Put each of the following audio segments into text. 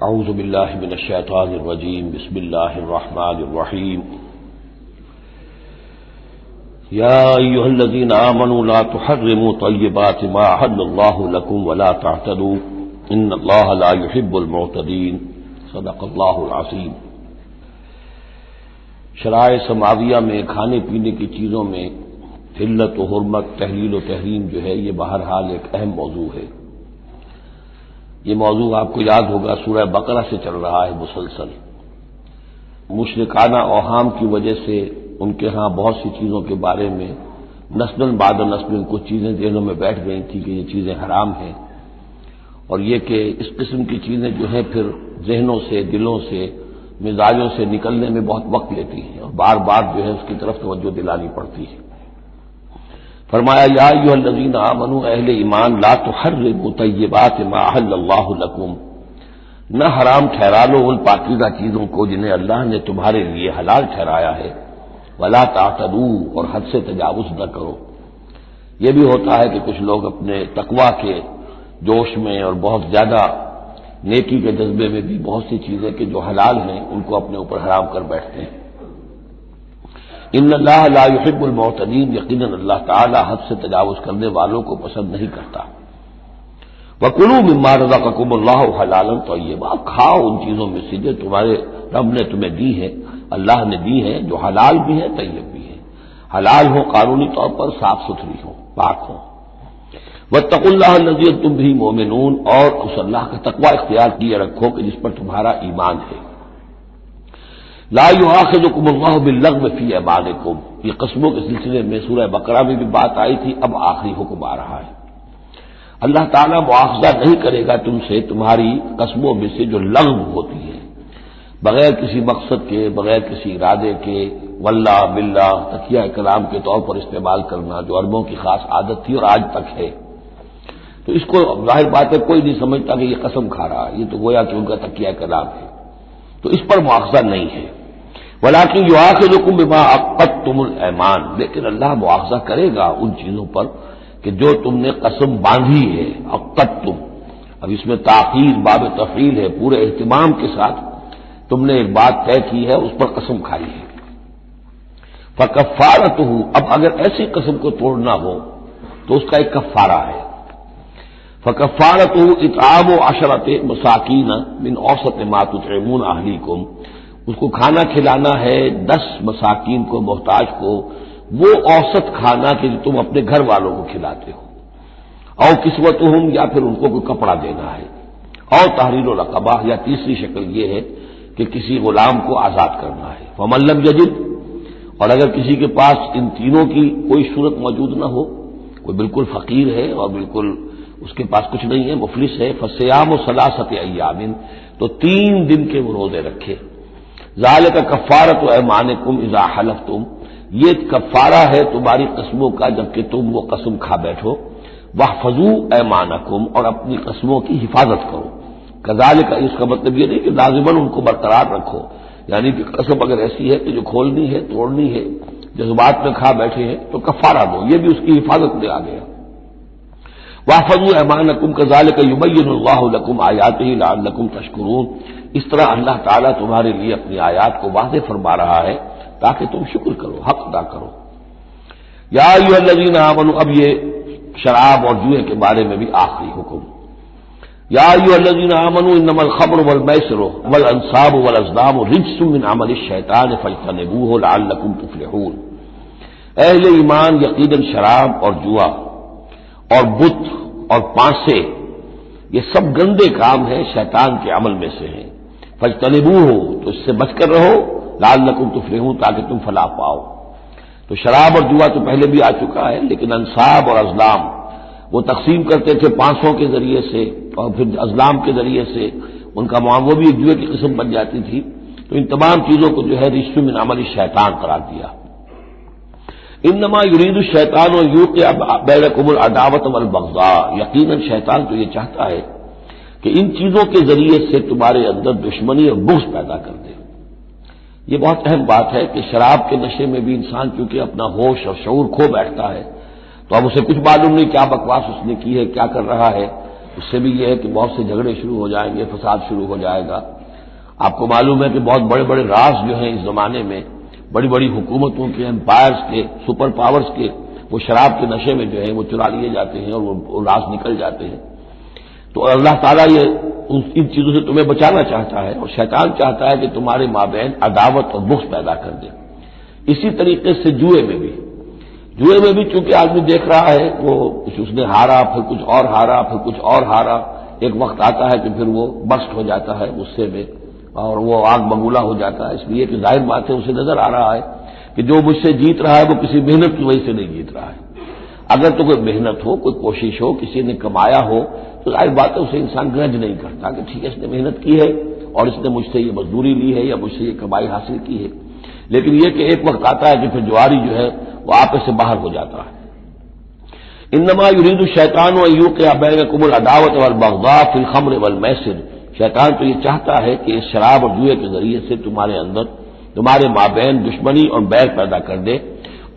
اعوذ باللہ من الشیطان الرجیم بسم اللہ الرحمن الرحیم یا ایھا الذین آمنوا لا تحرموا طیبات ما احل اللہ لکم ولا تعتدوا ان اللہ لا يحب المعتدین صدق اللہ العظیم۔ شرائع سماویہ میں کھانے پینے کی چیزوں میں حلت و حرمت، تحلیل و تحریم جو ہے یہ بہرحال ایک اہم موضوع ہے۔ یہ موضوع آپ کو یاد ہوگا سورہ بقرہ سے چل رہا ہے مسلسل۔ مشرکانہ اوہام کی وجہ سے ان کے ہاں بہت سی چیزوں کے بارے میں نسل بعد نسل کچھ چیزیں ذہنوں میں بیٹھ گئی تھیں کہ یہ چیزیں حرام ہیں، اور یہ کہ اس قسم کی چیزیں جو ہیں پھر ذہنوں سے، دلوں سے، مزاجوں سے نکلنے میں بہت وقت لیتی ہیں اور بار بار جو ہے اس کی طرف توجہ دلانی پڑتی ہے۔ فرمایا یا ایھا الذین آمنوا، اہل ایمان، لا تحرموا طیبات ما احل اللہ لکم، نہ حرام ٹھہرا لو ان پاکیزہ چیزوں کو جنہیں اللہ نے تمہارے لیے حلال ٹھہرایا ہے، ولا تعتدوا، اور حد سے تجاوز نہ کرو۔ یہ بھی ہوتا ہے کہ کچھ لوگ اپنے تقویٰ کے جوش میں اور بہت زیادہ نیکی کے جذبے میں بھی بہت سی چیزیں کہ جو حلال ہیں ان کو اپنے اوپر حرام کر بیٹھتے ہیں۔ ان اللہ لا يحب المعتدین، یقیناً اللہ تعالی حد سے تجاوز کرنے والوں کو پسند نہیں کرتا۔ وَكُلُوا مِمَّا رَزَقَكُمُ اللَّهُ حَلَالًا طَيِّبًا، کھاؤ ان چیزوں میں سے جو تمہارے رب نے تمہیں دی ہے، اللہ نے دی ہے، جو حلال بھی ہے طیب بھی ہے۔ حلال ہو قانونی طور پر، صاف ستھری ہو، پاک ہو۔ وَاتَّقُوا اللَّهَ الَّذِي أَنتُم بِهِ مُؤْمِنُونَ، اور اس اللہ کا تقوی اختیار کیے رکھو کہ جس پر تمہارا ایمان ہے۔ لا یؤاخذکم اللہ باللغو فی ایمانکم، یہ قسموں کے سلسلے میں سورہ بقرہ میں بھی بات آئی تھی، اب آخری حکم آ رہا ہے۔ اللہ تعالیٰ مواخذہ نہیں کرے گا تم سے تمہاری قسموں میں سے جو لغو ہوتی ہے، بغیر کسی مقصد کے، بغیر کسی ارادے کے، واللہ باللہ تکیہ کلام کے طور پر استعمال کرنا، جو عربوں کی خاص عادت تھی اور آج تک ہے۔ تو اس کو ظاہر بات ہے کوئی نہیں سمجھتا کہ یہ قسم کھا رہا ہے، یہ تو گویا کہ ان کا تکیہ کلام ہے، تو اس پر مواخذہ نہیں ہے۔ وَلَٰكِن يُؤَاخِذُكُم بِمَا عَقَّدتُّمُ الْأَيْمَانَ، لیکن اللہ مواخذہ کرے گا ان چیزوں پر کہ جو تم نے قسم باندھی ہے، عقدتم، اب اس میں تاخیر باب تفعیل ہے، پورے اہتمام کے ساتھ تم نے ایک بات طے کی ہے، اس پر قسم کھائی ہے۔ فَكَفَّارَتُهُ، اب اگر ایسی قسم کو توڑنا ہو تو اس کا ایک کفارہ ہے۔ فَكَفَّارَتُهُ إِطْعَامُ عَشَرَةِ مَسَاكِينَ مِنْ أَوْسَطِ مَا تُطْعِمُونَ أَهْلِيكُمْ، اس کو کھانا کھلانا ہے 10 مساکین کو، محتاج کو، وہ اوسط کھانا کہ جو تم اپنے گھر والوں کو کھلاتے ہو۔ او کسوتہم، یا پھر ان کو کوئی کپڑا دینا ہے۔ اور تحریر رقبہ، یا تیسری شکل یہ ہے کہ کسی غلام کو آزاد کرنا ہے۔ فمن لم یجد، اور اگر کسی کے پاس ان تینوں کی کوئی صورت موجود نہ ہو، کوئی بالکل فقیر ہے اور بالکل اس کے پاس کچھ نہیں ہے، مفلس ہے، فصیام ثلاثۃ ایام، تو 3 دن کے وہ روزے رکھے۔ ذالک کفارۃ ایمانکم اذا حلفتم، یہ کفارہ ہے تمہاری قسموں کا جبکہ تم وہ قسم کھا بیٹھو۔ واحفظوا ایمانکم، اور اپنی قسموں کی حفاظت کرو۔ کذالک، اس کا مطلب یہ نہیں کہ لازماً ان کو برقرار رکھو، یعنی کہ قسم اگر ایسی ہے کہ جو کھولنی ہے، توڑنی ہے، جذبات میں کھا بیٹھے ہیں تو کفارہ دو، یہ بھی اس کی حفاظت میں آ گیا۔ واحفظوا ایمانکم کذالک یبین اللہ لکم آیاتہ لعلکم تشکرون، اس طرح اللہ تعالیٰ تمہارے لیے اپنی آیات کو واضح فرما رہا ہے تاکہ تم شکر کرو، حق ادا کرو۔ یا ایھا الذین آمنوا، اب یہ شراب اور جوئے کے بارے میں بھی آخری حکم۔ یا ایھا الذین آمنوا انما الخمر والمیسر والانصاب والازلام رجس من عمل الشیطان فاجتنبوہ لعلکم تفلحون، اہل ایمان، یقیناً شراب اور جوا اور بت اور پانسے یہ سب گندے کام ہیں، شیطان کے عمل میں سے ہیں۔ فاجتنبوہ، تو اس سے بچ کر رہو، لعلکم تفلحون، تاکہ تم فلاح پاؤ۔ تو شراب اور جوا تو پہلے بھی آ چکا ہے، لیکن انصاب اور ازلام وہ تقسیم کرتے تھے پانسوں کے ذریعے سے اور پھر ازلام کے ذریعے سے، ان کا وہ بھی ایک جوئے کی قسم بن جاتی تھی۔ تو ان تمام چیزوں کو جو ہے رجس من عمل الشیطان قرار دیا۔ انما یرید الشیطان ان یوقع بینکم العداوۃ والبغضاء، یقیناً شیطان تو یہ چاہتا ہے کہ ان چیزوں کے ذریعے سے تمہارے اندر دشمنی اور بغض پیدا کر دے۔ یہ بہت اہم بات ہے کہ شراب کے نشے میں بھی انسان چونکہ اپنا ہوش اور شعور کھو بیٹھتا ہے، تو اب اسے کچھ معلوم نہیں کیا بکواس اس نے کی ہے، کیا کر رہا ہے، اس سے بھی یہ ہے کہ بہت سے جھگڑے شروع ہو جائیں گے، فساد شروع ہو جائے گا۔ آپ کو معلوم ہے کہ بہت بڑے بڑے راز جو ہیں اس زمانے میں، بڑی بڑی حکومتوں کے، امپائرز کے، سپر پاورز کے، وہ شراب کے نشے میں جو ہے وہ چرا لیے جاتے ہیں اور وہ راز نکل جاتے ہیں۔ تو اللہ تعالیٰ یہ ان چیزوں سے تمہیں بچانا چاہتا ہے، اور شیطان چاہتا ہے کہ تمہارے مابین عداوت اور بغض پیدا کر دے۔ اسی طریقے سے جوئے میں بھی چونکہ آدمی دیکھ رہا ہے، وہ اس نے ہارا، پھر کچھ اور ہارا، پھر کچھ اور ہارا، ایک وقت آتا ہے کہ پھر وہ بسٹ ہو جاتا ہے غصے میں اور وہ آگ بگولا ہو جاتا ہے، اس لیے کہ ظاہر بات ہے اسے نظر آ رہا ہے کہ جو مجھ سے جیت رہا ہے وہ کسی محنت کی وجہ سے نہیں جیت رہا ہے۔ اگر تو کوئی محنت ہو، کوئی کوشش ہو، کسی نے کمایا ہو، تو ظاہر بات ہے اسے انسان گرج نہیں کرتا کہ ٹھیک ہے اس نے محنت کی ہے اور اس نے مجھ سے یہ مزدوری لی ہے یا مجھ سے یہ کمائی حاصل کی ہے، لیکن یہ کہ ایک وقت آتا ہے کہ پھر جواری جو ہے وہ آپس سے باہر ہو جاتا ہے۔ انما یرید الشیطان ان یوقع بینکم العداوۃ والبغضاء فی الخمر والمیسر، شیطان تو یہ چاہتا ہے کہ اس شراب اور جوئے کے ذریعے سے تمہارے اندر، تمہارے مابین دشمنی اور بیع پیدا کر دے،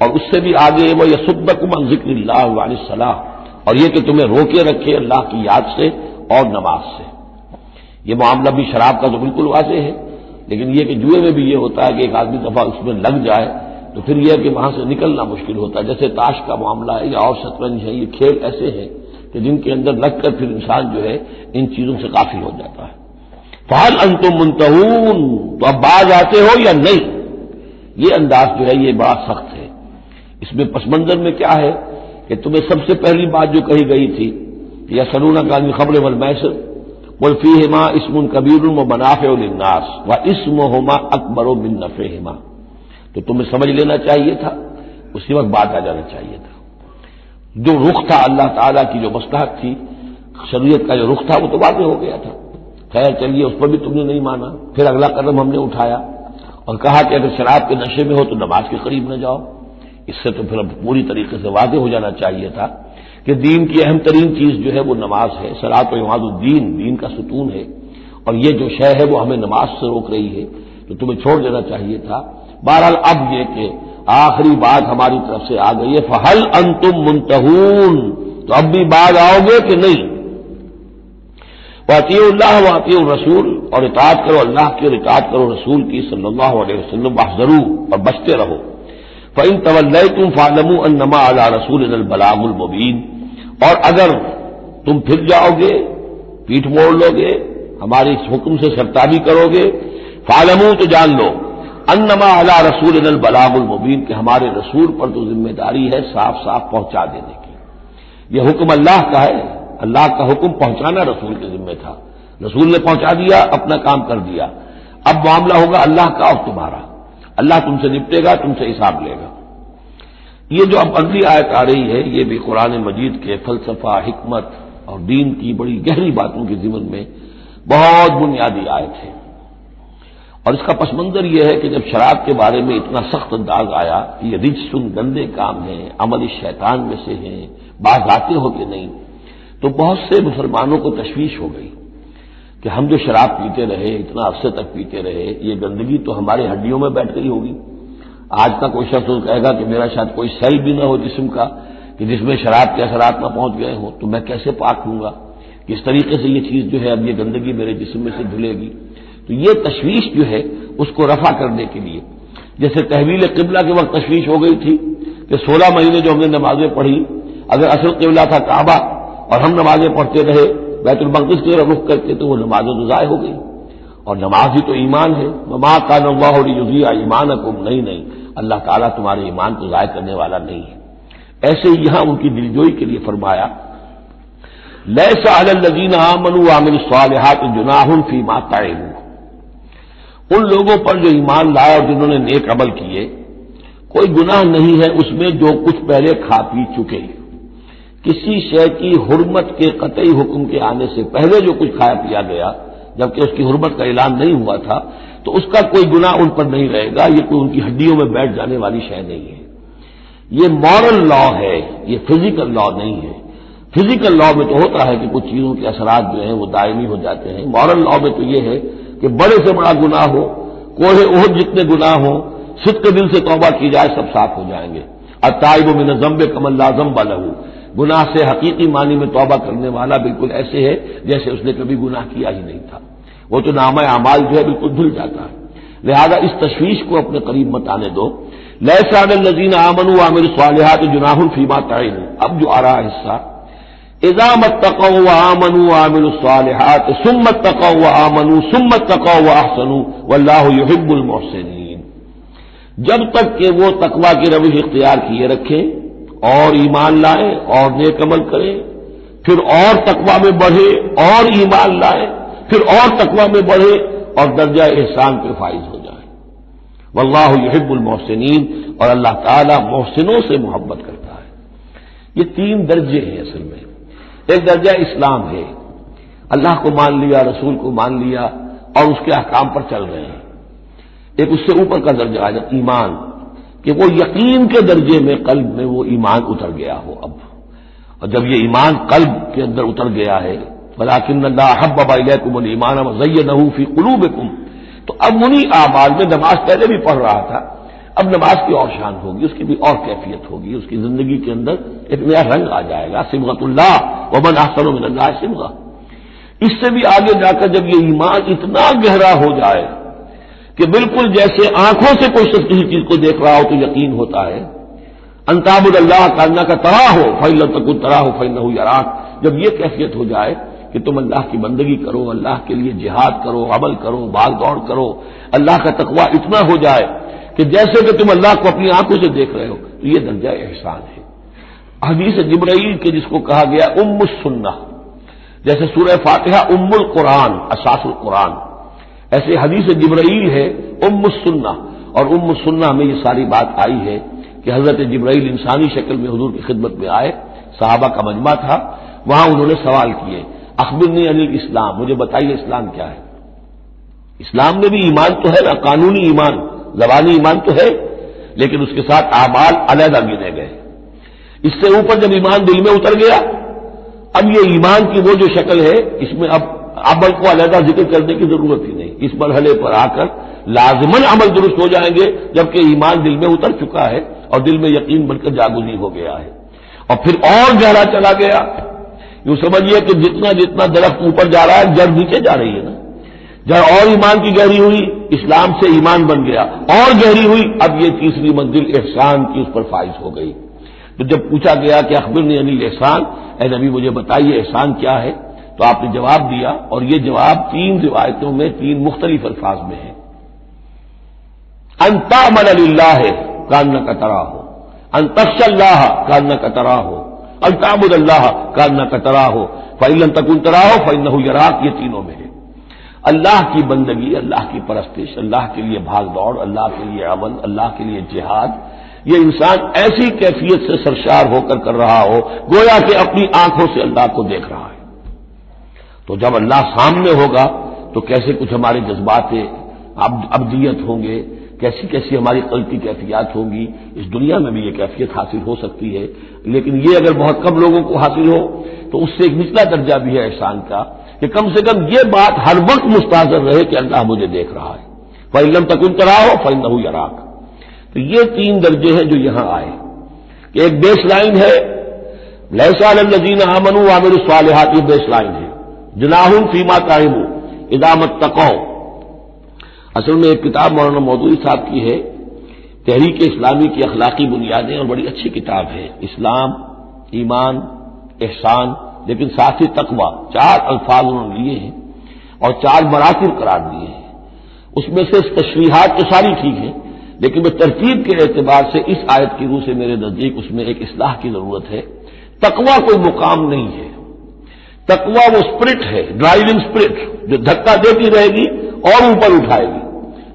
اور اس سے بھی آگے وہ یصدکم عن ذکر اللہ وعن الصلاۃ، اور یہ کہ تمہیں روکے رکھے اللہ کی یاد سے اور نماز سے۔ یہ معاملہ بھی شراب کا تو بالکل واضح ہے، لیکن یہ کہ جوئے میں بھی یہ ہوتا ہے کہ ایک آدمی دفعہ اس میں لگ جائے تو پھر یہ کہ وہاں سے نکلنا مشکل ہوتا ہے، جیسے تاش کا معاملہ ہے یا اور شطرنج ہے، یہ کھیل ایسے ہیں کہ جن کے اندر لگ کر پھر انسان جو ہے ان چیزوں سے غافل ہو جاتا ہے۔ فہل انتم منتہون، تو اب باز آتے ہو یا نہیں؟ یہ انداز جو ہے یہ بڑا سخت ہے۔ اس میں پس منظر میں کیا ہے کہ تمہیں سب سے پہلی بات جو کہی گئی تھی یسألونک عن الخمر والمیسر قل فیہما اسم کبیر ومنافع للناس واسمہما اکبر من نفعہما، تو تمہیں سمجھ لینا چاہیے تھا، اسی وقت بات آ جانا چاہیے تھا۔ جو رخ تھا اللہ تعالیٰ کی جو مصلحت تھی، شریعت کا جو رخ تھا وہ تو واضح ہو گیا تھا۔ خیر چلیے اس پر بھی تم نے نہیں مانا، پھر اگلا قدم ہم نے اٹھایا اور کہا کہ اگر شراب کے نشے میں ہو تو نماز کے قریب نہ جاؤ۔ اس سے تو پھر اب پوری طریقے سے واضح ہو جانا چاہیے تھا کہ دین کی اہم ترین چیز جو ہے وہ نماز ہے، صلاۃ و عماد الدین، دین کا ستون ہے، اور یہ جو شے ہے وہ ہمیں نماز سے روک رہی ہے، تو تمہیں چھوڑ دینا چاہیے تھا۔ بہرحال اب یہ کہ آخری بات ہماری طرف سے آ گئی ہے، فہل انتم منتہون، تو اب بھی بعد آؤ گے کہ نہیں؟ واطیعوا اللہ واطیعوا الرسول، اور اطاعت کرو اللہ کی اور اطاعت کرو رسول کی صلی اللہ علیہ وسلم، واحذروا، اور بچتے رہو۔ فإن تولیتم فاعلموا انما علی رسولنا البلاغ المبین، اور اگر تم پھر جاؤ گے، پیٹھ موڑ لو گے، ہمارے اس حکم سے سرتابی کرو گے، فاعلموا، تو جان لو، انما علی رسولنا البلاغ المبین، کہ ہمارے رسول پر تو ذمہ داری ہے صاف صاف پہنچا دینے کی۔ یہ حکم اللہ کا ہے، اللہ کا حکم پہنچانا رسول کے ذمہ تھا، رسول نے پہنچا دیا، اپنا کام کر دیا۔ اب معاملہ ہوگا اللہ کا اور تمہارا، اللہ تم سے نپٹے گا، تم سے حساب لے گا۔ یہ جو اب اگلی آیت آ رہی ہے یہ بھی قرآن مجید کے فلسفہ، حکمت اور دین کی بڑی گہری باتوں کے ضمن میں بہت بنیادی آیت ہے، اور اس کا پس منظر یہ ہے کہ جب شراب کے بارے میں اتنا سخت انداز آیا کہ یہ رجسن، گندے کام ہیں، عمل شیطان میں سے ہیں، باز آتے ہو کہ نہیں، تو بہت سے مسلمانوں کو تشویش ہو گئی کہ ہم جو شراب پیتے رہے، اتنا عرصے تک پیتے رہے، یہ گندگی تو ہماری ہڈیوں میں بیٹھ گئی ہوگی۔ آج کا کوئی شخص کہے گا کہ میرا شاید کوئی سیل بھی نہ ہو جسم کا کہ جس میں شراب کے اثرات نہ پہنچ گئے ہوں، تو میں کیسے پاک ہوں گا؟ کس طریقے سے یہ چیز جو ہے اب یہ گندگی میرے جسم میں سے دھلے گی؟ تو یہ تشویش جو ہے اس کو رفع کرنے کے لیے، جیسے تحویل قبلہ کے وقت تشویش ہو گئی تھی کہ 16 مہینے جو ہم نے نمازیں پڑھی، اگر اصل قبلہ تھا کعبہ اور ہم نمازیں پڑھتے رہے بیت المقدس کی طرف رخ کرتے تو وہ نمازیں تو ضائع ہو گئی، اور نماز ہی تو ایمان ہے۔ وما کان اللہ لیضیع ایمانکم، نہیں، اللہ تعالیٰ تمہارے ایمان کو ضائع کرنے والا نہیں ہے۔ ایسے ہی یہاں ان کی دلجوئی کے لیے فرمایا لیس علی الذین آمنوا وعملوا الصالحات جناح فیما طعموا، ان لوگوں پر جو ایمان لائے اور جنہوں نے نیک عمل کیے کوئی گناہ نہیں ہے اس میں جو کچھ پہلے کھا پی چکے۔ کسی شے کی حرمت کے قطعی حکم کے آنے سے پہلے جو کچھ کھایا پیا گیا جبکہ اس کی حرمت کا اعلان نہیں ہوا تھا تو اس کا کوئی گناہ ان پر نہیں رہے گا، یہ کوئی ان کی ہڈیوں میں بیٹھ جانے والی شے نہیں ہے۔ یہ مورل لا ہے، یہ فزیکل لا نہیں ہے۔ فزیکل لا میں تو ہوتا ہے کہ کچھ چیزوں کے اثرات جو ہیں وہ دائمی ہو جاتے ہیں، مورل لا میں تو یہ ہے کہ بڑے سے بڑا گناہ ہو، کوہ احد جتنے گناہ ہوں، صدق دل سے توبہ کی جائے سب صاف ہو جائیں گے۔ التائب من الذنب کمن لا ذنب لہ، گناہ سے حقیقی معنی میں توبہ کرنے والا بالکل ایسے ہے جیسے اس نے کبھی گناہ کیا ہی نہیں تھا، وہ تو نامہ اعمال جو ہے بالکل دھل جاتا ہے۔ لہذا اس تشویش کو اپنے قریب مت آنے دو۔ لیس علی الذین آمنوا وعملوا الصالحات جناح فیما طعموا، اب جو آ رہا حصہ، اذا اتقوا وآمنوا وعملوا الصالحات ثم اتقوا وآمنوا ثم اتقوا واحسنوا واللہ یحب المحسنین، جب تک کہ وہ تقوی کی روش اختیار کیے رکھیں اور ایمان لائیں اور نیک عمل کریں، پھر اور تقوی میں بڑھے اور ایمان لائیں، پھر اور تقوی میں بڑھے اور درجہ احسان پہ فائز ہو جائے۔ واللہ یحب المحسنین، اور اللہ تعالی محسنوں سے محبت کرتا ہے۔ یہ تین درجے ہیں اصل میں۔ ایک درجہ اسلام ہے، اللہ کو مان لیا، رسول کو مان لیا اور اس کے احکام پر چل رہے ہیں۔ ایک اس سے اوپر کا درجہ ہے ایمان، کہ وہ یقین کے درجے میں قلب میں وہ ایمان اتر گیا ہو اب، اور جب یہ ایمان قلب کے اندر اتر گیا ہے، وَلَٰكِنَّ اللَّهَ حَبَّبَ إِلَيْكُمُ الْإِيمَانَ وَزَيَّنَهُ فِي قُلُوبِكُمْ، تو اب انہی اعمال میں، نماز پہلے بھی پڑھ رہا تھا، اب نماز کی اور شان ہوگی، اس کی بھی اور کیفیت ہوگی، اس کی زندگی کے اندر ایک نیا رنگ آ جائے گا۔ صبغۃ اللہ ومن احسن من اللہ صبغہ، اس سے بھی آگے جا کر جب یہ ایمان اتنا گہرا ہو جائے کہ بالکل جیسے آنکھوں سے کوئی شخص کسی چیز کو دیکھ رہا ہو تو یقین ہوتا ہے، ان تعبد اللہ کانک تراہ فإن لم تکن تراہ فإنہ یراک، جب یہ کیفیت ہو جائے کہ تم اللہ کی بندگی کرو، اللہ کے لیے جہاد کرو، عمل کرو، بھاگ دوڑ کرو، اللہ کا تقویٰ اتنا ہو جائے کہ جیسے کہ تم اللہ کو اپنی آنکھوں سے دیکھ رہے ہو، تو یہ درجہ احسان ہے۔ حدیث جبرائیل کے جس کو کہا گیا ام السنہ، جیسے سورہ فاتحہ ام القرآن اساس القرآن، ایسے حدیث جبرائیل ہے ام السنہ، اور ام السنہ میں یہ ساری بات آئی ہے کہ حضرت جبرائیل انسانی شکل میں حضور کی خدمت میں آئے، صحابہ کا مجمع تھا، وہاں انہوں نے سوال کیے، اخبرنی عن الاسلام، مجھے بتائیے اسلام کیا ہے۔ اسلام میں بھی ایمان تو ہے نا، قانونی ایمان، زبانی ایمان تو ہے، لیکن اس کے ساتھ اعمال علیحدہ گنے گئے۔ اس سے اوپر جب ایمان دل میں اتر گیا، اب یہ ایمان کی وہ جو شکل ہے، اس میں اب عمل کو علیحدہ ذکر کرنے کی ضرورت ہی نہیں، اس مرحلے پر آ کر لازماً عمل درست ہو جائیں گے، جبکہ ایمان دل میں اتر چکا ہے اور دل میں یقین بن کر جاگزی ہو گیا ہے، اور پھر اور گہرا چلا گیا۔ یوں سمجھیے کہ جتنا جتنا درخت اوپر جا رہا ہے، جڑ نیچے جا رہی ہے نا، جڑ اور ایمان کی گہری ہوئی، اسلام سے ایمان بن گیا، اور گہری ہوئی، اب یہ تیسری منزل احسان کی اس پر فائز ہو گئی۔ تو جب پوچھا گیا کہ اخبرنی عن الاحسان، اے نبی مجھے بتائیے احسان کیا ہے، تو آپ نے جواب دیا، اور یہ جواب تین روایتوں میں تین مختلف الفاظ میں ہے۔ ان تعمل للہ کانک تراہ، ان تخشى اللہ کانک تراہ، ان تعبد اللہ کانک تراہ فإن لم تکن تراہ فإنہ یراک، یہ تینوں میں ہے۔ اللہ کی بندگی، اللہ کی پرستش، اللہ کے لیے بھاگ دوڑ، اللہ کے لیے عمل، اللہ کے لیے جہاد، یہ انسان ایسی کیفیت سے سرشار ہو کر کر رہا ہو گویا کہ اپنی آنکھوں سے اللہ کو دیکھ رہا ہے۔ تو جب اللہ سامنے ہوگا تو کیسے کچھ ہمارے جذبات ابدیت ہوں گے، کیسی کیسی ہماری قلب کی کیفیات ہوں گی، اس دنیا میں بھی یہ کیفیت حاصل ہو سکتی ہے، لیکن یہ اگر بہت کم لوگوں کو حاصل ہو تو اس سے ایک نچلا درجہ بھی ہے احسان کا، کہ کم سے کم یہ بات ہر وقت مستحضر رہے کہ اللہ مجھے دیکھ رہا ہے۔ فإن لم تکن تراہ فإنہ یراک۔ تو یہ تین درجے ہیں جو یہاں آئے، کہ ایک بیس لائن ہے لیس علی الذین آمنوا وعملوا الصالحات، یہ بیس لائن ہے، جناح فیما طعموا اذا اتقوا۔ اصل میں ایک کتاب مولانا مودودی صاحب کی ہے، تحریک اسلامی کی اخلاقی بنیادیں، اور بڑی اچھی کتاب ہے، اسلام، ایمان، احسان، لیکن ساتھ ہی تقویٰ، چار الفاظ انہوں نے لیے ہیں اور چار مراتب قرار دیے ہیں۔ اس میں سے تشریحات تو ساری ٹھیک ہیں، لیکن میں ترتیب کے اعتبار سے اس آیت کی روح سے میرے نزدیک اس میں ایک اصلاح کی ضرورت ہے۔ تقویٰ کوئی مقام نہیں ہے، تقویٰ وہ اسپرٹ ہے، ڈرائیونگ اسپرٹ، جو دھکا دیتی رہے گی اور اوپر اٹھائے گی۔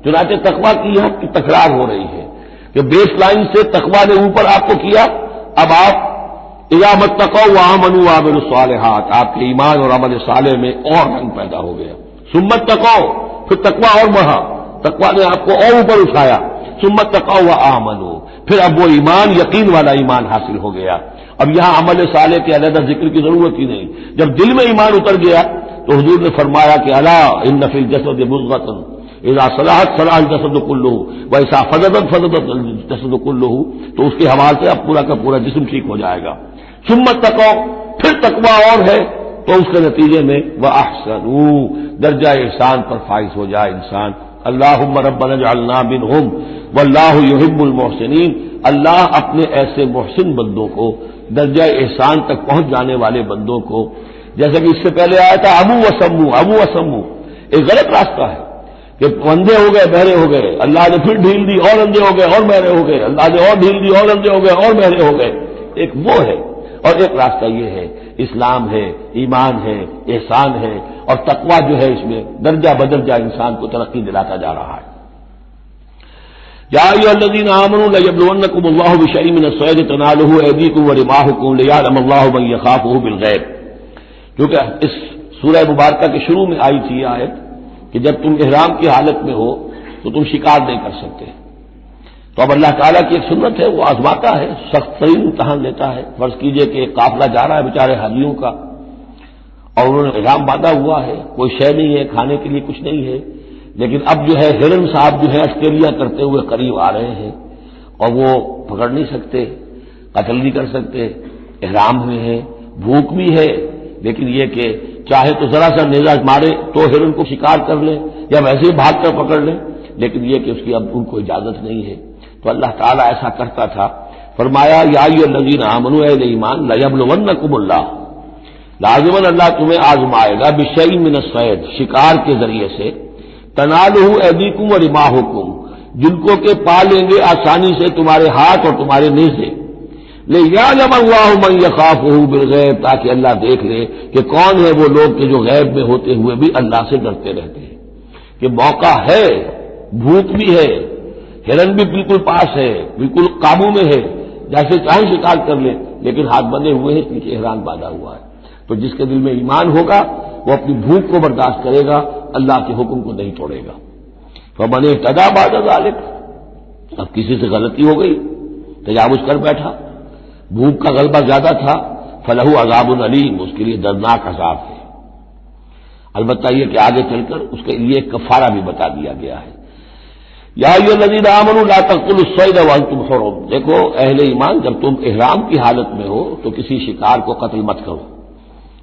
چنانچہ تقویٰ کی یہاں کی تکرار ہو رہی ہے کہ بیس لائن سے تقویٰ نے اوپر آپ کو کیا، اب آپ اذا اتقوا وآمنوا وعملوا الصالحات، آپ کے ایمان اور عمل صالح میں اور رنگ پیدا ہو گیا۔ ثم اتقوا، پھر تقویٰ اور بڑھا، تقویٰ نے آپ کو اور اوپر اٹھایا، ثم اتقوا وآمنوا، پھر اب وہ ایمان یقین والا ایمان حاصل ہو گیا۔ اب یہاں عمل صالح کے علیحدہ ذکر کی ضرورت ہی نہیں، جب دل میں ایمان اتر گیا تو حضور نے فرمایا کہ الا ان فی الجسد مضغۃ اذا صلحت صلح الجسد كله واذا فسدت فسد الجسد كله، تو اس کے حوالے سے اب پورا کا پورا جسم ٹھیک ہو جائے گا۔ ثم اتقوا، پھر تقویٰ اور ہے تو اس کے نتیجے میں وَأَحْسَنُوا، درجہ احسان پر فائز ہو جائے انسان. اللہم ربنا اجعلنا منہم واللہ یحب المحسنین. اللہ اپنے ایسے محسن بندوں کو، درجہ احسان تک پہنچ جانے والے بندوں کو، جیسا کہ اس سے پہلے آیا تھا ابو وسمو، ایک غلط راستہ ہے کہ اندھے ہو گئے بہرے ہو گئے، اللہ نے پھر ڈھیل دی اور اندھے ہو گئے اور بہرے ہو گئے، اللہ نے اور ڈھیل دی اور اندھے ہو گئے اور بہرے ہو گئے. ایک وہ ہے، اور ایک راستہ یہ ہے اسلام ہے، ایمان ہے، احسان ہے، اور تقویٰ جو ہے اس میں درجہ بدرجہ انسان کو ترقی دلاتا جا رہا ہے. یا ایھا الذین آمنوا لیبلونکم اللہ بشیء من الصید تنالہ ایدیکم ورماحکم لیعلم اللہ من یخافہ بالغیب. کیونکہ اس سورہ مبارکہ کے شروع میں آئی تھی یہ آیت کہ جب تم احرام کی حالت میں ہو تو تم شکار نہیں کر سکتے. تو اب اللہ تعالیٰ کی ایک سنت ہے، وہ آزماتا ہے، سخت ترین امتحان لیتا ہے. فرض کیجئے کہ ایک قافلہ جا رہا ہے بیچارے حاجیوں کا، اور انہوں نے احرام باندھا ہوا ہے، کوئی شے نہیں ہے، کھانے کے لیے کچھ نہیں ہے، لیکن اب جو ہے ہرن صاحب جو ہے اشکیلیاں کرتے ہوئے قریب آ رہے ہیں، اور وہ پکڑ نہیں سکتے، قتل نہیں کر سکتے، احرام میں ہے، بھوک بھی ہے، لیکن یہ کہ چاہے تو ذرا سا نیزہ مارے تو ہرن کو شکار کر لے یا ویسے ہی بھاگ کر پکڑ لے، لیکن یہ کہ اس کی اب ان کو اجازت نہیں ہے. تو اللہ تعالیٰ ایسا کرتا تھا. فرمایا یا ایھا الذین آمنوا، اہل ایمان، لیبلونکم اللہ، لازماً اللہ تمہیں آزمائے گا بشیء من الصید، شکار کے ذریعے سے، تنالہ ایدیکم ورماحکم، جن کو کہ پا لیں گے آسانی سے تمہارے ہاتھ اور تمہارے نیزے. لیعلم اللہ من یخافہ بالغیب، تاکہ اللہ دیکھ لے کہ کون ہے وہ لوگ کہ جو غیب میں ہوتے ہوئے بھی اللہ سے ڈرتے رہتے ہیں. کہ موقع ہے، بھوک بھی ہے، ہرن بھی بالکل پاس ہے، بالکل قابو میں ہے، جیسے چاہے شکار کر لے، لیکن ہاتھ بندھے ہوئے ہیں، نیچے احرام باندھا ہوا ہے. تو جس کے دل میں ایمان ہوگا وہ اپنی بھوک کو برداشت کرے گا، اللہ کے حکم کو نہیں توڑے گا. فمن اہتدی بعد ذلک، اب کسی سے غلطی ہو گئی، تجاوز کر بیٹھا، بھوک کا غلبہ زیادہ تھا، فلہ عذاب علیم، اس کے لیے دردناک عذاب ہے. البتہ یہ کہ آگے چل کر اس کے لیے ایک کفارہ بھی بتا دیا گیا ہے. یا ایھا الذین آمنوا لا تقتلوا الصید وانتم حرم، دیکھو اہل ایمان، جب تم احرام کی حالت میں ہو تو کسی شکار کو قتل مت کرو.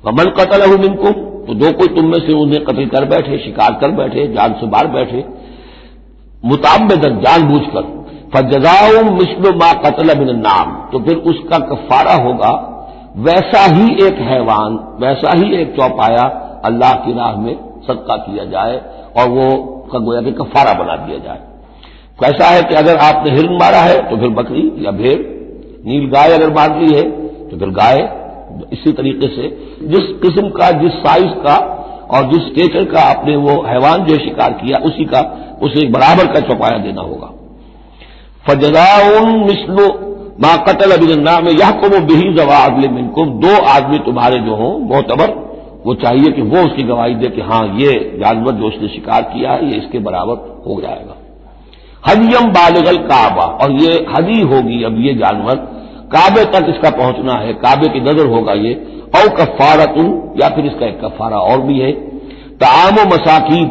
ومن قتلہ منکم، تو جو کوئی تم میں سے انہیں قتل کر بیٹھے، شکار کر بیٹھے، جان سے مار بیٹھے، متعمداً، جان بوجھ کر، فجزاء مثل ما قتل من النعم، تو پھر اس کا کفارہ ہوگا ویسا ہی ایک حیوان، ویسا ہی ایک چوپایا اللہ کی راہ میں صدقہ کیا جائے، اور وہ کا گویا کہ کفارہ بنا دیا جائے. کیسا ہے کہ اگر آپ نے ہرن مارا ہے تو پھر بکری یا بھیڑ، نیل گائے اگر مار دی ہے تو پھر گائے. اسی طریقے سے جس قسم کا، جس سائز کا اور جس اسٹیچر کا آپ نے وہ حیوان جو شکار کیا، اسی کا اسے برابر کا چوپایا دینا ہوگا. فجزاء مثل ما قتل من النعم یحکم بہ ذوی عدل منکم، دو آدمی تمہارے جو ہوں معتبر، وہ چاہیے کہ وہ اس کی گواہی دے کہ ہاں یہ جانور جو اس نے شکار کیا ہے یہ اس کے برابر ہو جائے گا. ہدیم بالغ الکعبہ، اور یہ ہدی ہوگی اب یہ جانور، کعبے تک اس کا پہنچنا ہے، کعبے کی نظر ہوگا یہ. او کفارۃ، یا پھر اس کا ایک کفارہ اور بھی ہے، طعام و مساکین،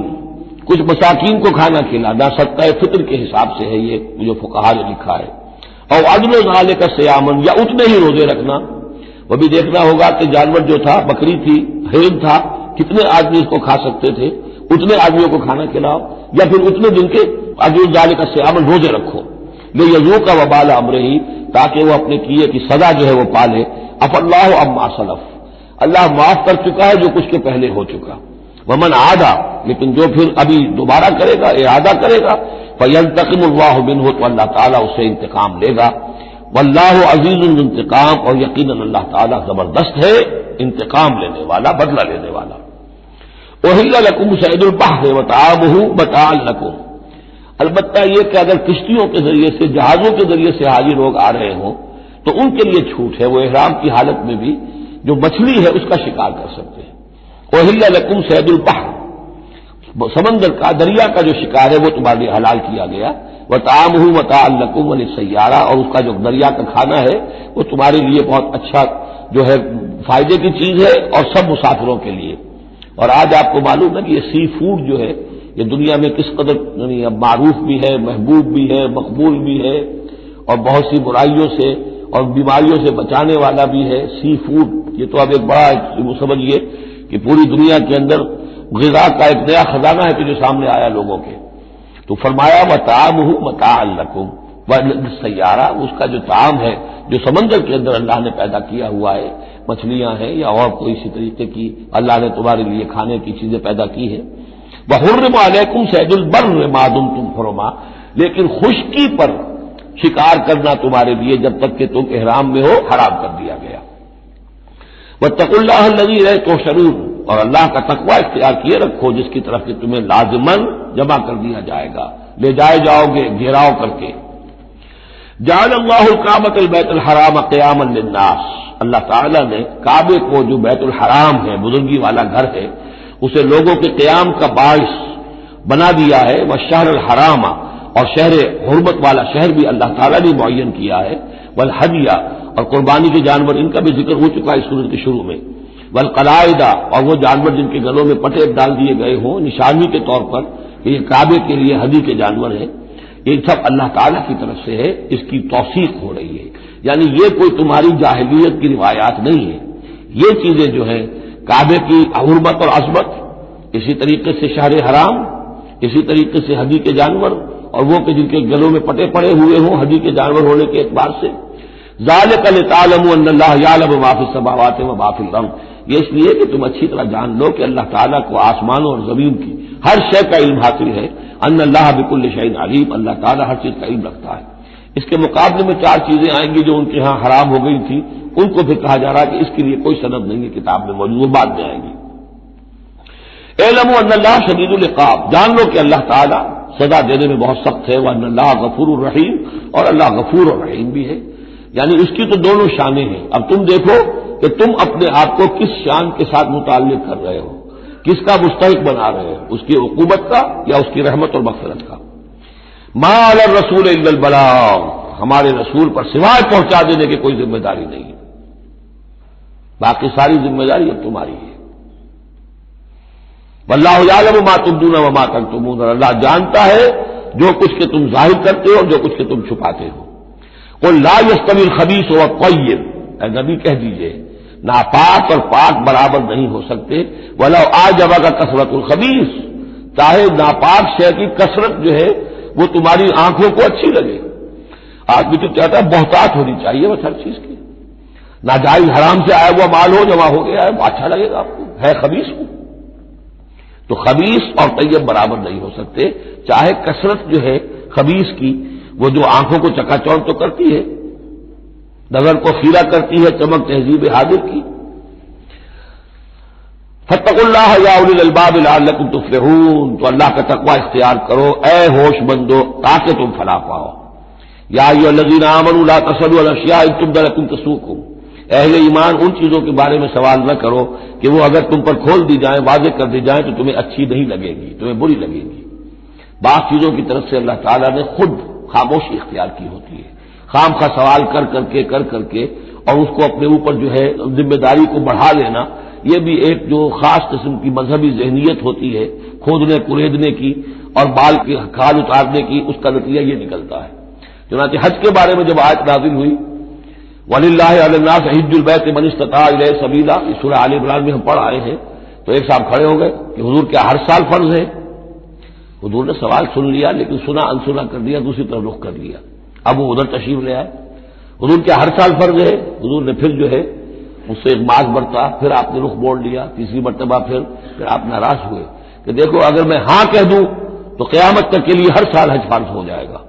کچھ مساکین کو کھانا کھلانا، صدقہ فطر کے حساب سے ہے یہ جو فقہا نے لکھا ہے. اور عدل ذالک صیامن، یا اتنے ہی روزے رکھنا. وہ بھی دیکھنا ہوگا کہ جانور جو تھا، بکری تھی، ہرن تھا، کتنے آدمی اس کو کھا سکتے تھے، اتنے آدمیوں کو کھانا کھلاؤ، یا پھر اتنے دن کے عدل ذالک صیامن روزے رکھو. لیذوق وبال امرہ، تاکہ وہ اپنے کیے کی سزا جو ہے وہ پالے. اف اللہ عما سلف، اللہ معاف کر چکا ہے جو کچھ کے پہلے ہو چکا. ومن عادا، لیکن جو پھر ابھی دوبارہ کرے گا، اعادہ کرے گا، فینتقم اللہ منہ، تو اللہ تعالیٰ اس سے انتقام لے گا. واللہ عزیز الانتقام، اور یقیناً اللہ تعالیٰ زبردست ہے، انتقام لینے والا، بدلہ لینے والا. احل لکم صید البحر وطعامہ متاعا لکم، البتہ یہ کہ اگر کشتیوں کے ذریعے سے، جہازوں کے ذریعے سے حاجی لوگ آ رہے ہوں تو ان کے لیے چھوٹ ہے، وہ احرام کی حالت میں بھی جو مچھلی ہے اس کا شکار کر سکتے ہیں. احل لکم صید البحر، سمندر کا، دریا کا جو شکار ہے وہ تمہارے لیے حلال کیا گیا. وطعامہ متاعا لکم وللسیارہ، اور اس کا جو دریا کا کھانا ہے وہ تمہارے لیے بہت اچھا جو ہے فائدے کی چیز ہے، اور سب مسافروں کے لیے. اور آج آپ کو معلوم ہے کہ یہ سی فوڈ جو ہے یہ دنیا میں کس قدر معروف بھی ہے، محبوب بھی ہے، مقبول بھی ہے، اور بہت سی برائیوں سے اور بیماریوں سے بچانے والا بھی ہے، سی فوڈ، یہ تو اب ایک بڑا سمجھیے کہ پوری دنیا کے اندر غذا کا ایک نیا خزانہ ہے کہ جو سامنے آیا لوگوں کے. تو فرمایا وطعامہ متاعا لکم والسیارہ، اس کا جو طعام ہے جو سمندر کے اندر اللہ نے پیدا کیا ہوا ہے، مچھلیاں ہیں یا اور کوئی اسی طریقے کی اللہ نے تمہارے لیے کھانے کی چیزیں پیدا کی ہیں. وحرم علیکم صید البر ما دمتم حرما، لیکن خشکی پر شکار کرنا تمہارے لیے جب تک کہ تم احرام میں ہو حرام کر دیا گیا. واتقوا اللہ الذی الیہ تحشرون، اور اللہ کا تقوی اختیار کیے رکھو جس کی طرف کہ تمہیں لازماً جمع کر دیا جائے گا، لے جائے جاؤ گے گھیراؤ کر کے. جعل اللہ الکعبۃ البیت الحرام قیاما للناس، اللہ تعالیٰ نے کعبے کو جو بیت الحرام ہے، بزرگی والا گھر ہے، اسے لوگوں کے قیام کا باعث بنا دیا ہے. والشہر الحرام، اور شہر حرمت والا شہر بھی اللہ تعالیٰ نے معین کیا ہے. والہدیہ، اور قربانی کے جانور، ان کا بھی ذکر ہو چکا ہے اس سورت کے شروع میں. والقلائد، اور وہ جانور جن کے گلوں میں پٹے ڈال دیے گئے ہوں نشانی کے طور پر کہ یہ کعبے کے لیے ہدی کے جانور ہیں، یہ سب اللہ تعالیٰ کی طرف سے ہے، اس کی توثیق ہو رہی ہے. یعنی یہ کوئی تمہاری جاہلیت کی روایات نہیں ہے، یہ چیزیں جو ہیں کعبے کی حرمت اور عظمت، اسی طریقے سے شہر حرام، اسی طریقے سے ہدی کے جانور، اور وہ کہ جن کے گلوں میں پٹے پڑے ہوئے ہوں ہدی کے جانور ہونے کے اعتبار سے. ذالک لتعلموا ان اللہ یعلم ما فی السماوات و ما فی الارض، یہ اس لیے کہ تم اچھی طرح جان لو کہ اللہ تعالیٰ کو آسمانوں اور زمین کی ہر شے کا علم حاصل ہے. ان اللہ بکل شیء علیم، اللہ تعالیٰ ہر چیز کا علم رکھتا ہے. اس کے مقابلے میں 4 چیزیں آئیں گی جو ان کے ہاں حرام ہو گئی تھی، ان کو پھر کہا جا رہا ہے کہ اس کے لیے کوئی سند نہیں ہے کتاب میں موجود، وہ بعد میں آئیں گی. اعلموا ان اللہ شدید العقاب، جان لو کہ اللہ تعالیٰ سزا دینے میں بہت سخت ہے. وان اللہ غفور الرحیم، اور اللہ غفور الرحیم بھی ہے. یعنی اس کی تو دونوں شانیں ہیں. اب تم دیکھو کہ تم اپنے آپ کو کس شان کے ساتھ متعلق کر رہے ہو، کس کا مستحق بنا رہے ہو، اس کی عقوبت کا یا اس کی رحمت اور مغفرت کا. ما علی الرسول الا البلاغ، ہمارے رسول پر سوائے پہنچا دینے کی کوئی ذمہ داری نہیں ہے، باقی ساری ذمہ داری اب تمہاری ہے. واللہ یعلم ما تبدون وما تکتمون، اللہ جانتا ہے جو کچھ کہ تم ظاہر کرتے ہو اور جو کچھ کہ تم چھپاتے ہو. قل لا یستوی الخبیث والطیب، اے نبی کہہ دیجئے ناپاک اور پاک برابر نہیں ہو سکتے. ولو اعجبک کثرت الخبیث، چاہے ناپاک شے کی کثرت جو ہے وہ تمہاری آنکھوں کو اچھی لگے. آدمی تو چاہتا ہے بہتات ہونی چاہیے بس ہر چیز کی، ناجائز حرام سے آیا ہوا مال ہو جمع ہو گیا ہے اچھا لگے گا آپ کو، ہے خبیث ہو. تو خبیث اور طیب برابر نہیں ہو سکتے، چاہے کثرت جو ہے خبیث کی وہ جو آنکھوں کو چکا چوند تو کرتی ہے، نظر کو خیرہ کرتی ہے، چمک تہذیب حاضر کی. فاتقوا اللہ یا اولی الالباب لعلکم تفلحون، تو اللہ کا تقوی اختیار کرو اے ہوش مندو تاکہ تم فلاح پاؤ. یا ایھا الذین آمنوا لا تسألوا عن اشیاء ان تبد لکم تسؤکم، اہل ایمان ان چیزوں کے بارے میں سوال نہ کرو کہ وہ اگر تم پر کھول دی جائیں، واضح کر دی جائیں تو تمہیں اچھی نہیں لگے گی، تمہیں بری لگے گی. بعض چیزوں کی طرف سے اللہ تعالیٰ نے خود خاموشی اختیار کی ہوتی ہے، خام خواہ سوال کر کر کے اور اس کو اپنے اوپر جو ہے ذمہ داری کو بڑھا لینا، یہ بھی ایک جو خاص قسم کی مذہبی ذہنیت ہوتی ہے، کھودنے کریدنے کی اور بال کی کھال اتارنے کی، اس کا نتیجہ یہ نکلتا ہے. چنانچہ حج کے بارے میں جب آیت نازل ہوئی وَلِلَّهِ عَلَى النَّاسِ حِجُّ الْبَيْتِ مَنِ اسْتَطَاعَ إِلَيْهِ سَبِيلًا، اس سورہ آل عمران میں ہم پڑھ آئے ہیں. تو ایک صاحب کھڑے ہو گئے کہ حضور کیا ہر سال فرض ہے؟ حضور نے سوال سن لیا لیکن سنا انسنا کر دیا، دوسری طرف رخ کر لیا. اب وہ ادھر تشریف لے آئے. حضور کیا ہر سال فرض ہے؟ حضور نے پھر جو ہے اس سے ایک ماس برتا، پھر آپ نے رخ موڑ لیا، تیسری مرتبہ پھر آپ ناراض ہوئے کہ دیکھو اگر میں ہاں کہہ دوں تو قیامت تک کے لیے ہر سال حج فرض ہو جائے گا.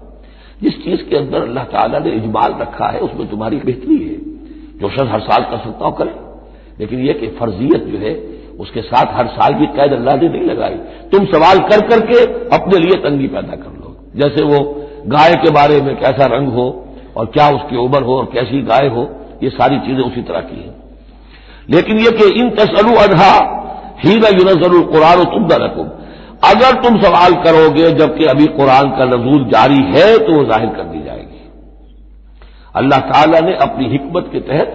جس چیز کے اندر اللہ تعالیٰ نے اجمال رکھا ہے اس میں تمہاری بہتری ہے. جو شخص ہر سال کر سکتا ہو کرے، لیکن یہ کہ فرضیت جو ہے اس کے ساتھ ہر سال کی قید اللہ نے نہیں لگائی. تم سوال کر کے اپنے لیے تنگی پیدا کر لو. جیسے وہ گائے کے بارے میں کیسا رنگ ہو اور کیا اس کی عمر ہو اور کیسی گائے ہو، یہ ساری چیزیں اسی طرح کی ہیں. لیکن یہ کہ ان تسألوا عنہا حین ینزل القرآن تبد لکم، اگر تم سوال کرو گے جبکہ ابھی قرآن کا نزول جاری ہے تو وہ ظاہر کر دی جائے گی. اللہ تعالیٰ نے اپنی حکمت کے تحت